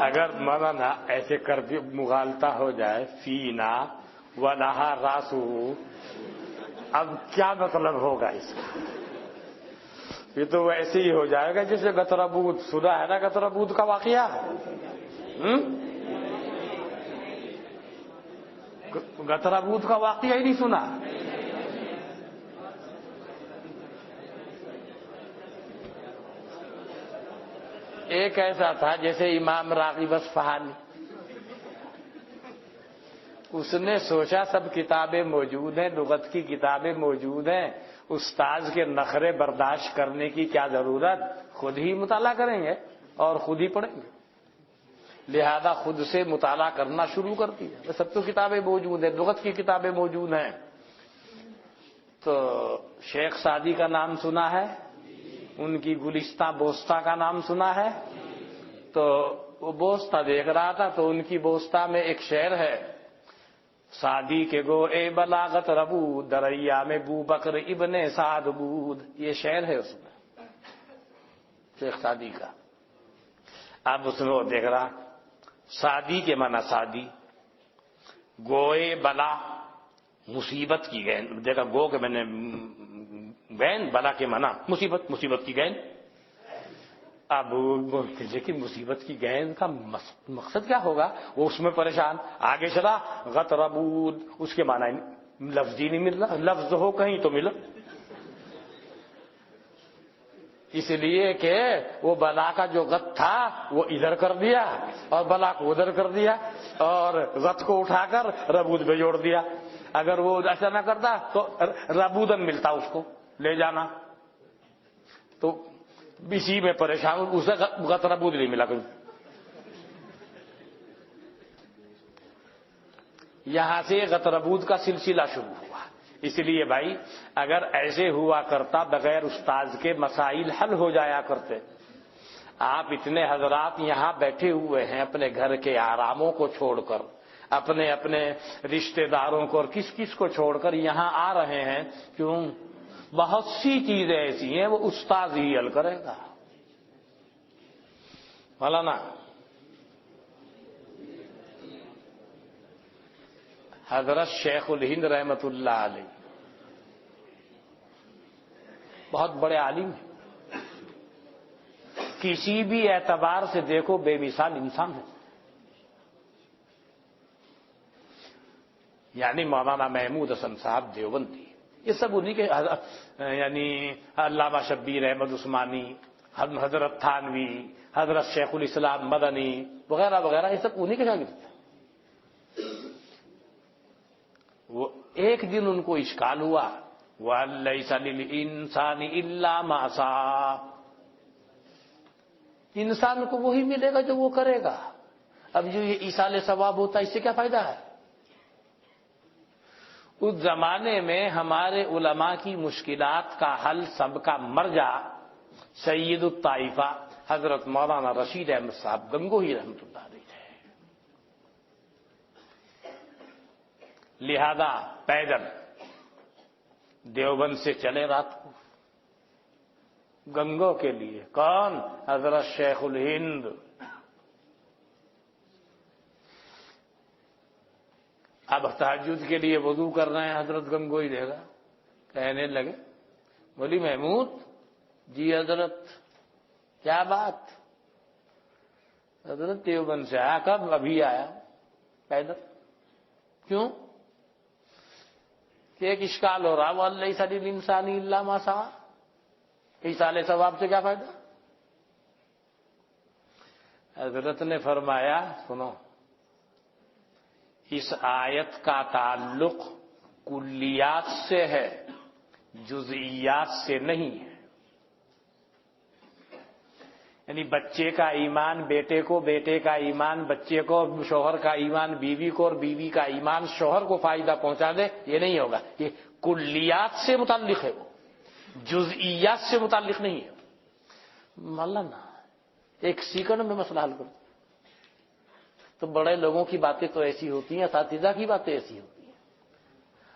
اگر مولانا ایسے کر بھی مغالطہ ہو جائے فینا ولہا راسو, اب کیا مطلب ہوگا اس کا؟ یہ تو ویسے ہی ہو جائے گا جیسے گتربود. سنا ہے نا گتربود کا واقعہ؟ گتربود کا واقعہ ہی نہیں سنا. ایک ایسا تھا جیسے امام راغب اصفہانی, اس نے سوچا سب کتابیں موجود ہیں, لغت کی کتابیں موجود ہیں, استاذ کے نخرے برداشت کرنے کی کیا ضرورت, خود ہی مطالعہ کریں گے اور خود ہی پڑھیں گے. لہذا خود سے مطالعہ کرنا شروع کر دیا. سب تو کتابیں موجود ہیں, لغت کی کتابیں موجود ہیں. تو شیخ سعدی کا نام سنا ہے, ان کی گلستہ بوستہ کا نام سنا ہے. تو وہ بوستہ دیکھ رہا تھا تو ان کی بوستہ میں ایک شعر ہے, سعدی کے گو اے بلاغت ربود دریا میں بو بکر ابن سعد بود. یہ شعر ہے اس میں شیخ سعدی کا. اب اس میں وہ دیکھ رہا سعدی کے معنی سعدی گوئے بلا مصیبت کی گیند. دیکھا گو کہ میں نے گیند بلا کے معنی مصیبت مصیبت کی گیند. اب لیکن مصیبت کی گیند کا مقصد کیا ہوگا وہ اس میں پریشان. آگے چلا غطربود اس کے معنی لفظ ہی نہیں مل رہا. لفظ ہو کہیں تو ملا اس لیے کہ وہ بلا کا جو غط تھا وہ ادھر کر دیا اور بلا کو ادھر کر دیا اور غط کو اٹھا کر ربود میں جوڑ دیا. اگر وہ ایسا نہ کرتا تو ربودن ملتا اس کو لے جانا. تو اسی میں پریشان اسے غط ربود نہیں ملا کہیں. یہاں سے غط ربود کا سلسلہ شروع ہوا. اس لیے بھائی اگر ایسے ہوا کرتا بغیر استاذ کے مسائل حل ہو جایا کرتے. آپ اتنے حضرات یہاں بیٹھے ہوئے ہیں اپنے گھر کے آراموں کو چھوڑ کر اپنے اپنے رشتہ داروں کو اور کس کس کو چھوڑ کر یہاں آ رہے ہیں. کیوں؟ بہت سی چیزیں ایسی ہیں وہ استاذ ہی حل کرے گا. مولانا حضرت شیخ الہند رحمت اللہ علیہ بہت بڑے عالم ہیں. کسی بھی اعتبار سے دیکھو بے مثال انسان ہے. یعنی مولانا محمود حسن صاحب دیوبندی یہ سب انہی کے یعنی علامہ شبیر احمد عثمانی حضرت تھانوی حضرت شیخ الاسلام مدنی وغیرہ وغیرہ یہ سب انہی کے شاگرد تھے. وہ ایک دن ان کو اشکال ہوا وَلَيْسَ لِلْإِنسَانِ إِلَّا مَا سَعَىٰ. انسان کو وہی ملے گا جو وہ کرے گا. اب جو یہ ایصال ثواب ہوتا ہے اس سے کیا فائدہ ہے؟ اس زمانے میں ہمارے علماء کی مشکلات کا حل سب کا مرجع سید الطائفہ حضرت مولانا رشید احمد صاحب گنگوہی رحمۃ اللہ علیہ ہے. لہذا پیدل دیوبند سے چلے رات کو گنگو کے لیے. کون؟ حضرت شیخ الہند. اب تہجد کے لیے وضو کر رہے ہیں. حضرت گنگوئی دے گا کہنے لگے بولی محمود جی حضرت کیا بات؟ حضرت دیوبند سے آیا. کب؟ ابھی آیا پیدل. کیوں؟ کہ ایک اشکال ہو رہا وَلَيْسَ لِلْإِنسَانِ إِلَّا مَا سَعَىٰ. ایصال ثواب سے کیا فائدہ؟ حضرت نے فرمایا سنو اس آیت کا تعلق کلیات سے ہے جزئیات سے نہیں ہے. یعنی بچے کا ایمان بیٹے کو بیٹے کا ایمان بچے کو شوہر کا ایمان بیوی کو اور بیوی کا ایمان شوہر کو فائدہ پہنچا دے یہ نہیں ہوگا. یہ کلیات سے متعلق ہے وہ جزئیات سے متعلق نہیں ہے. مولانا ایک سیکنڈ میں مسئلہ حل کرو. تو بڑے لوگوں کی باتیں تو ایسی ہوتی ہیں اساتذہ کی باتیں ایسی ہوتی ہیں.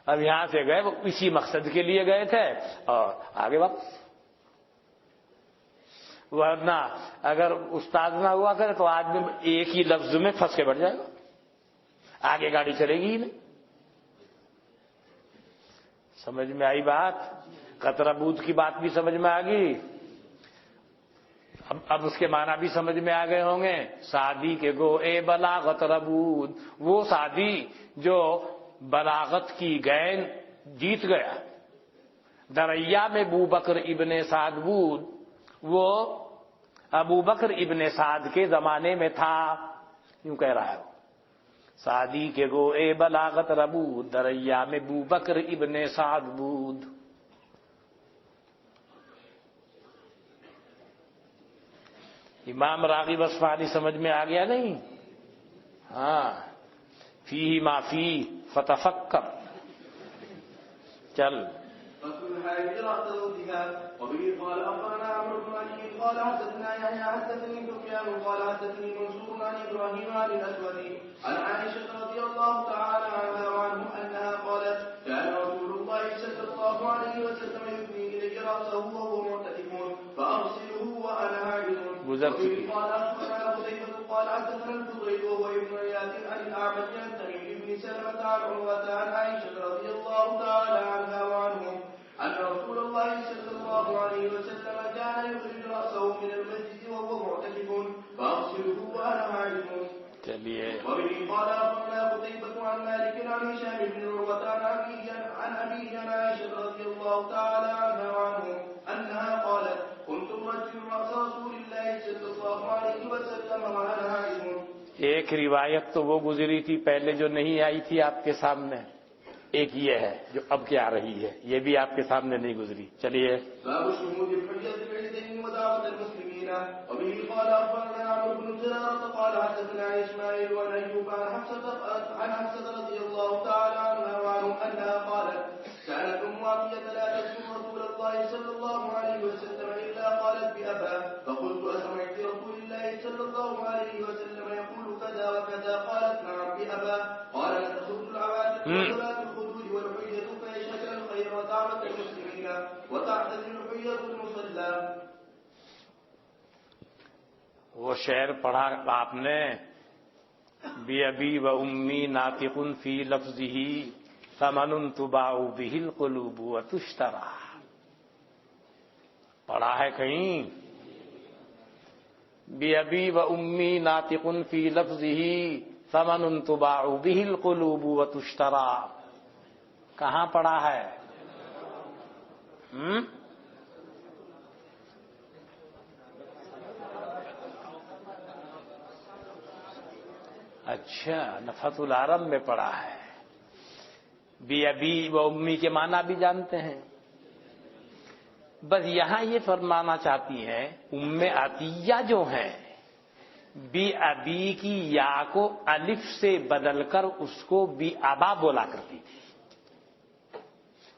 اب یہاں سے گئے وہ اسی مقصد کے لیے گئے تھے اور آگے واپس. ورنہ اگر استاد نہ ہوا کرے تو آدمی ایک ہی لفظ میں پھنس کے بیٹھ جائے گا. آگے گاڑی چلے گی ہی نہیں. سمجھ میں آئی بات؟ قطرہ بود کی بات بھی سمجھ میں آ گئی. اب اس کے معنی بھی سمجھ میں آ گئے ہوں گے. سعدی کے گو اے بلاغت ربود وہ سعدی جو بلاغت کی گیند جیت گیا. دریا میں ابو بکر ابن سعد بود وہ ابو بکر ابن سعد کے زمانے میں تھا. یوں کہہ رہا ہے سعدی کے گو اے بلاغت ربود دریا میں ابو بکر ابن سعد بود. امام راغب اصفہانی سمجھ میں آ گیا نہیں؟ ہاں فیہ ما فیہ فتفکر. چل الحارث رأس ذوقها وبه قال أخبرنا عمرو بن علي قال حدثنا يحيى حدثني سفيان قال حدثني منصور عن إبراهيم عن الأسود عن عائشة رضي الله تعالى عنها وعنه أنها قالت كان رسول الله صلى الله عليه وسلم يثني إلي رأسه وهو معتكف فأغسله وأنا عاجز وبه قال أخبرنا حذيفة قال حدثنا الفضيل وهو ابن عياض عن الأعمش عن تميم بن سلمة عن عروة عن عائشة رضي الله تعالى عنها وعنهم أن رسول الله صلى الله عليه وسلم كان يخرج رأسه من المسجد وهو معتكف فأغسله وأنا عاجز. وبه قال أخبرنا قتيبة عن مالك عن هشام بن عروة عن أبيه عن عائشة رضي الله تعالى عنها وعنهم أنها قالت كنت أرجل رأس رسول الله صلى الله عليه وسلم وأنا عاجز. ایک روایت تو وہ گزری تھی پہلے جو نہیں آئی تھی آپ کے سامنے، ایک یہ ہے جو اب کے آ رہی ہے، یہ بھی آپ کے سامنے نہیں گزری. چلیے. باب شهود الحجة العيدين ودعوة المسلمين. وبه قال أخبرنا عمرو بن زرارة قال حدثنا إسماعيل عن أيوب عن حفصة رضي الله تعالى عنها وعنهم أنها قالت كانت أم عطية لا تسمع رسول الله صلى الله عليه وسلم إلا قالت بأبا فقلت أسمعت رسول الله صلى الله عليه وسلم يقول كذا وكذا قالت نعم بأبا قال لتخرج العواتق وصلاة الخدود والحجة فيشهد الخير ودعوة المسلمين وتعتزل الحجة المصلى. وہ شعر پڑھا آپ نے، بی ابی و امی ناطق فی لفظہ ثمن تباع بہ القلوب وتشترى، پڑھا ہے کہیں؟ بی ابی و امی ناطق فی لفظہ ثمن تباع بہ القلوب وتشترى، کہاں پڑھا ہے؟ اچھا، نفحۃ العرب میں پڑھا ہے. بی ابی و امی کے معنی بھی جانتے ہیں. بس یہاں یہ فرمانا چاہتی ہیں ام عطیہ جو ہیں، بی ابی کی یا کو الف سے بدل کر اس کو بی ابا بولا کرتی تھی.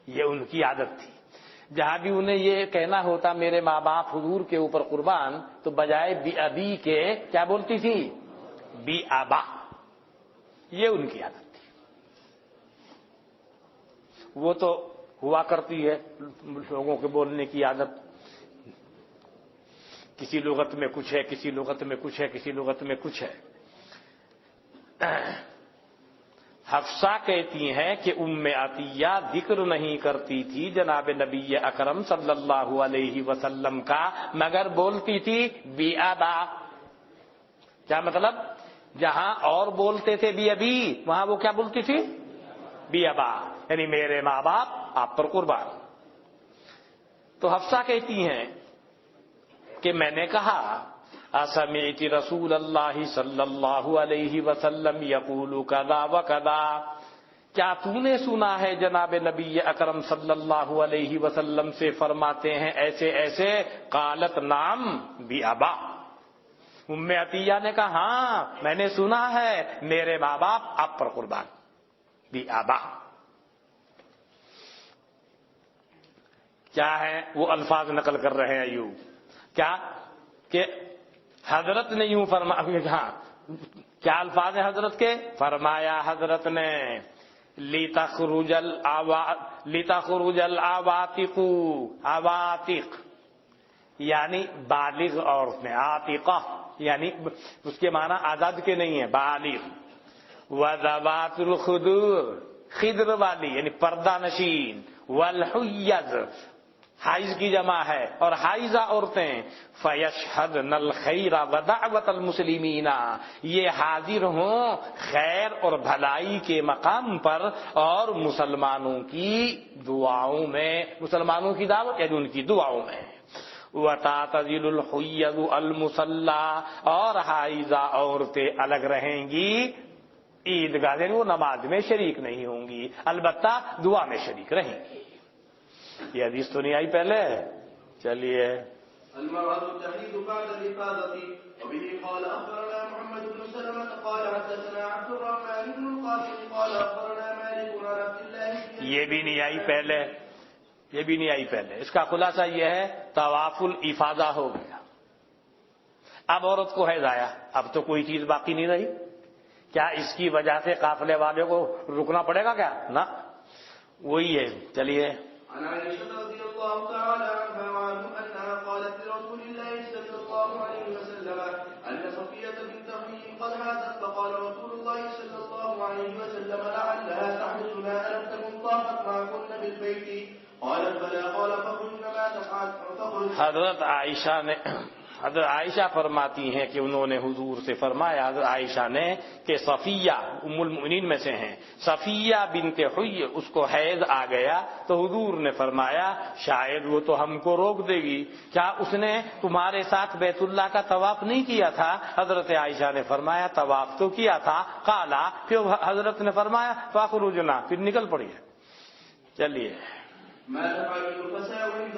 یہ ان کی عادت تھی. جہاں بھی انہیں یہ کہنا ہوتا میرے ماں باپ حضور کے اوپر قربان، تو بجائے بی ابی کے کیا بولتی تھی؟ بی ابا. یہ ان کی عادت تھی. وہ تو ہوا کرتی ہے لوگوں کے بولنے کی عادت، کسی لغت میں کچھ ہے، کسی لغت میں کچھ ہے، کسی لغت میں کچھ ہے. حفصہ کہتی ہیں کہ ام عطیہ ذکر نہیں کرتی تھی جناب نبی اکرم صلی اللہ علیہ وسلم کا، مگر بولتی تھی بی ابا. کیا مطلب؟ جہاں اور بولتے تھے بی ابی، وہاں وہ کیا بولتی تھی؟ بی ابا، یعنی میرے ماں باپ آپ پر قربان. تو حفصہ کہتی ہیں کہ میں نے کہا اسمعت رسول اللہ صلی اللہ علیہ وسلم یقول کذا وکذا، کیا تو نے سنا ہے جناب نبی اکرم صلی اللہ علیہ وسلم سے فرماتے ہیں ایسے ایسے؟ قالت نعم بی ابا. ام عطیہ نے کہا ہاں میں نے سنا ہے، میرے ماں باپ آپ پر قربان، بی ابا. کیا ہے وہ الفاظ نقل کر رہے ہیں ایوب؟ کیا کہ حضرت نے یوں فرمایا، ہاں کیا الفاظ ہیں حضرت کے؟ فرمایا حضرت نے لِتَخْرُجَ الْعَوَاتِقُ، عواتق یعنی بالغ عورتیں، عاتقہ یعنی اس کے معنی آزاد کے نہیں ہیں، بالغ. وَذَوَاتُ الْخُدُورِ، خدر والی یعنی پردہ نشین. وَالْحُيَّضِ، حائض کی جمع ہے، اور حائضہ عورتیں. فَيَشْهَدْنَ الْخَيْرَ وَدَعْوَةَ الْمُسْلِمِينَ، یہ حاضر ہوں خیر اور بھلائی کے مقام پر اور مسلمانوں کی دعاؤں میں، مسلمانوں کی دعوت یعنی ان کی دعاؤں میں. وَتَعْتَزِلُ الْحُيَّضُ الْمُصَلَّى، اور حائضہ عورتیں الگ رہیں گی عیدگاہ، یعنی وہ نماز میں شریک نہیں ہوں گی، البتہ دعا میں شریک رہیں گی. یہ حدیث تو نہیں آئی پہلے؟ چلیے. المرأة تحيض بعد الإفاضة. وبه قال أخبرنا محمد بن سلمة قال حدثنا عبد الرحمن بن القاسم قال أخبرنا مالك عن عبد الله. یہ بھی نہیں آئی پہلے، یہ بھی نہیں آئی پہلے. اس کا خلاصہ یہ ہے طواف الافاضہ ہو گیا. اب عورت کو حیض آیا, اب تو کوئی چیز باقی نہیں رہی. کیا اس کی وجہ سے قافلے والے کو رکنا پڑے گا کیا؟ نہ, وہی ہے. چلیے. عن عائشة رضي الله تعالى عنها وعنه أنها قالت لرسول الله صلى الله عليه وسلم أن صفية بنت حيي قد حاضت فقال رسول الله صلى الله عليه وسلم لعلها تحدثنا ألم تكن طافت معكن بالبيت قالت بلى قال فخرجن ما تفعل. حضرت عائشہ فرماتی ہیں کہ انہوں نے حضور سے فرمایا, حضرت عائشہ نے, کہ صفیہ ام المؤمنین میں سے ہیں, صفیہ بنت حی, اس کو حیض آ گیا تو حضور نے فرمایا شاید وہ تو ہم کو روک دے گی, کیا اس نے تمہارے ساتھ بیت اللہ کا طواف نہیں کیا تھا؟ حضرت عائشہ نے فرمایا طواف تو کیا تھا. قالا, پھر حضرت نے فرمایا فاخرجنا, پھر نکل پڑی ہے. چلیے. ما تفعل النفساء عند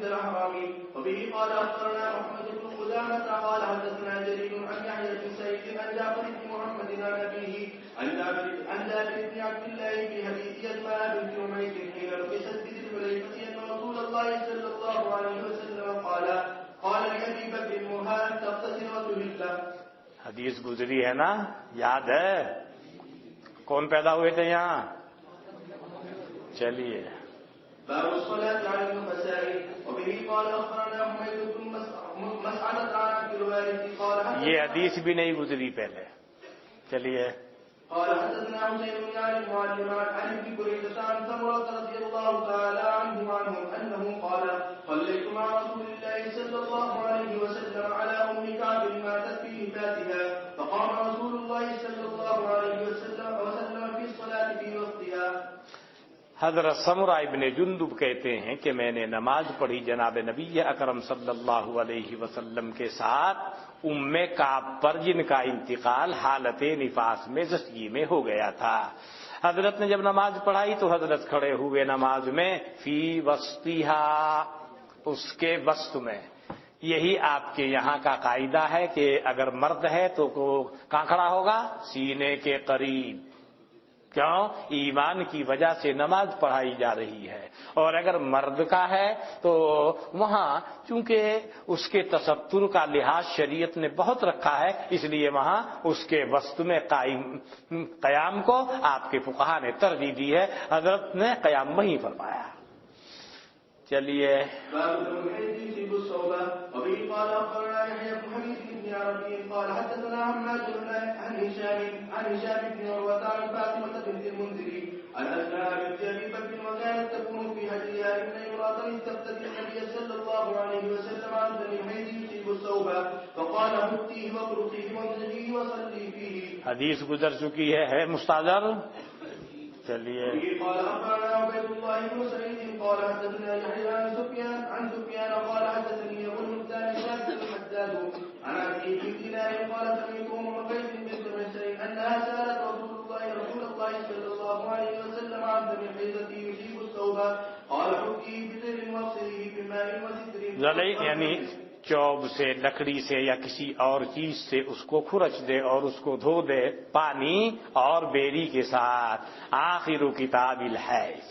الأحرام وبه قال أخبرنا محمد بن قدامة قال حدثنا جرير عن يحيى بن سعيد عن جعفر بن محمد عن أبيه عن جابر بن عبد الله في حديث يسمع بنت عميس حين لبست بذي الحليفة أن رسول الله صلى الله عليه وسلم قال لأبي بكر مرها أن تغتسل وتهل. حدیث گزری ہے نا, یاد ہے؟ کون پیدا ہوئے تھے یہاں؟ چلیے. باب الصلاة على النفساء وبه قال أخبرنا حميد بن مسعدة عن عبد الوارث قال یہ حدیث بھی نہیں گزری پہلے. چلیے. قال حدثنا حسين بن علي المعلم عن ابي بريدة عن سمرة رضي الله تعالى عنه انه قال صليت مع رسول الله صلى الله عليه وسلم على ام كعب ماتت في نفاسها فقام رسول الله صلى الله عليه وسلم في الصلاة في وقتها. حضرت سمرہ ابن جندب کہتے ہیں کہ میں نے نماز پڑھی جناب نبی اکرم صلی اللہ علیہ وسلم کے ساتھ ام کعب پر, جن کا انتقال حالت نفاس میں زچگی میں ہو گیا تھا. حضرت نے جب نماز پڑھائی تو حضرت کھڑے ہوئے نماز میں, فی وسطیہا, اس کے وسط میں. یہی آپ کے یہاں کا قاعدہ ہے کہ اگر مرد ہے تو کہاں کھڑا ہوگا؟ سینے کے قریب. کیوں؟ ایمان کی وجہ سے نماز پڑھائی جا رہی ہے. اور اگر مرد کا ہے تو وہاں چونکہ اس کے تستر کا لحاظ شریعت نے بہت رکھا ہے, اس لیے وہاں اس کے وسط میں قیام کو آپ کے فقہا نے ترجیح دی ہے. حضرت نے قیام وہیں فرمایا. چلیے. قال حدثنا حماد عن هشام بن عروة عن فاطمة بنت المنذر عن أسماء بنت أبي بكر وكانت تكون في هديها إن امرأة استفتت النبي صلى الله عليه وسلم عن دم حيث يصيب الثوب فقال متيه واطرقيه وامسحيه وصلي فيه. حدیث گزر چکی ہے مستحضر. چلیے. قال أخبرنا عبيد الله بن سعيد قال حدثنا يحيى عن سفيان قال حدثني أبو المختار شاكر الحداد عن أبي بن دينار قال سمعت أم قيس بنت مسعود أنها سألت رسول الله صلى الله عليه وسلم عن دم الحيضة يصيب الثوب قال حكيه بذر واغسليه بماء وستر. یعنی چوب سے, لکڑی سے یا کسی اور چیز سے اس کو کھرچ دے اور اس کو دھو دے پانی اور بیری کے ساتھ. آخر کتاب الحیض.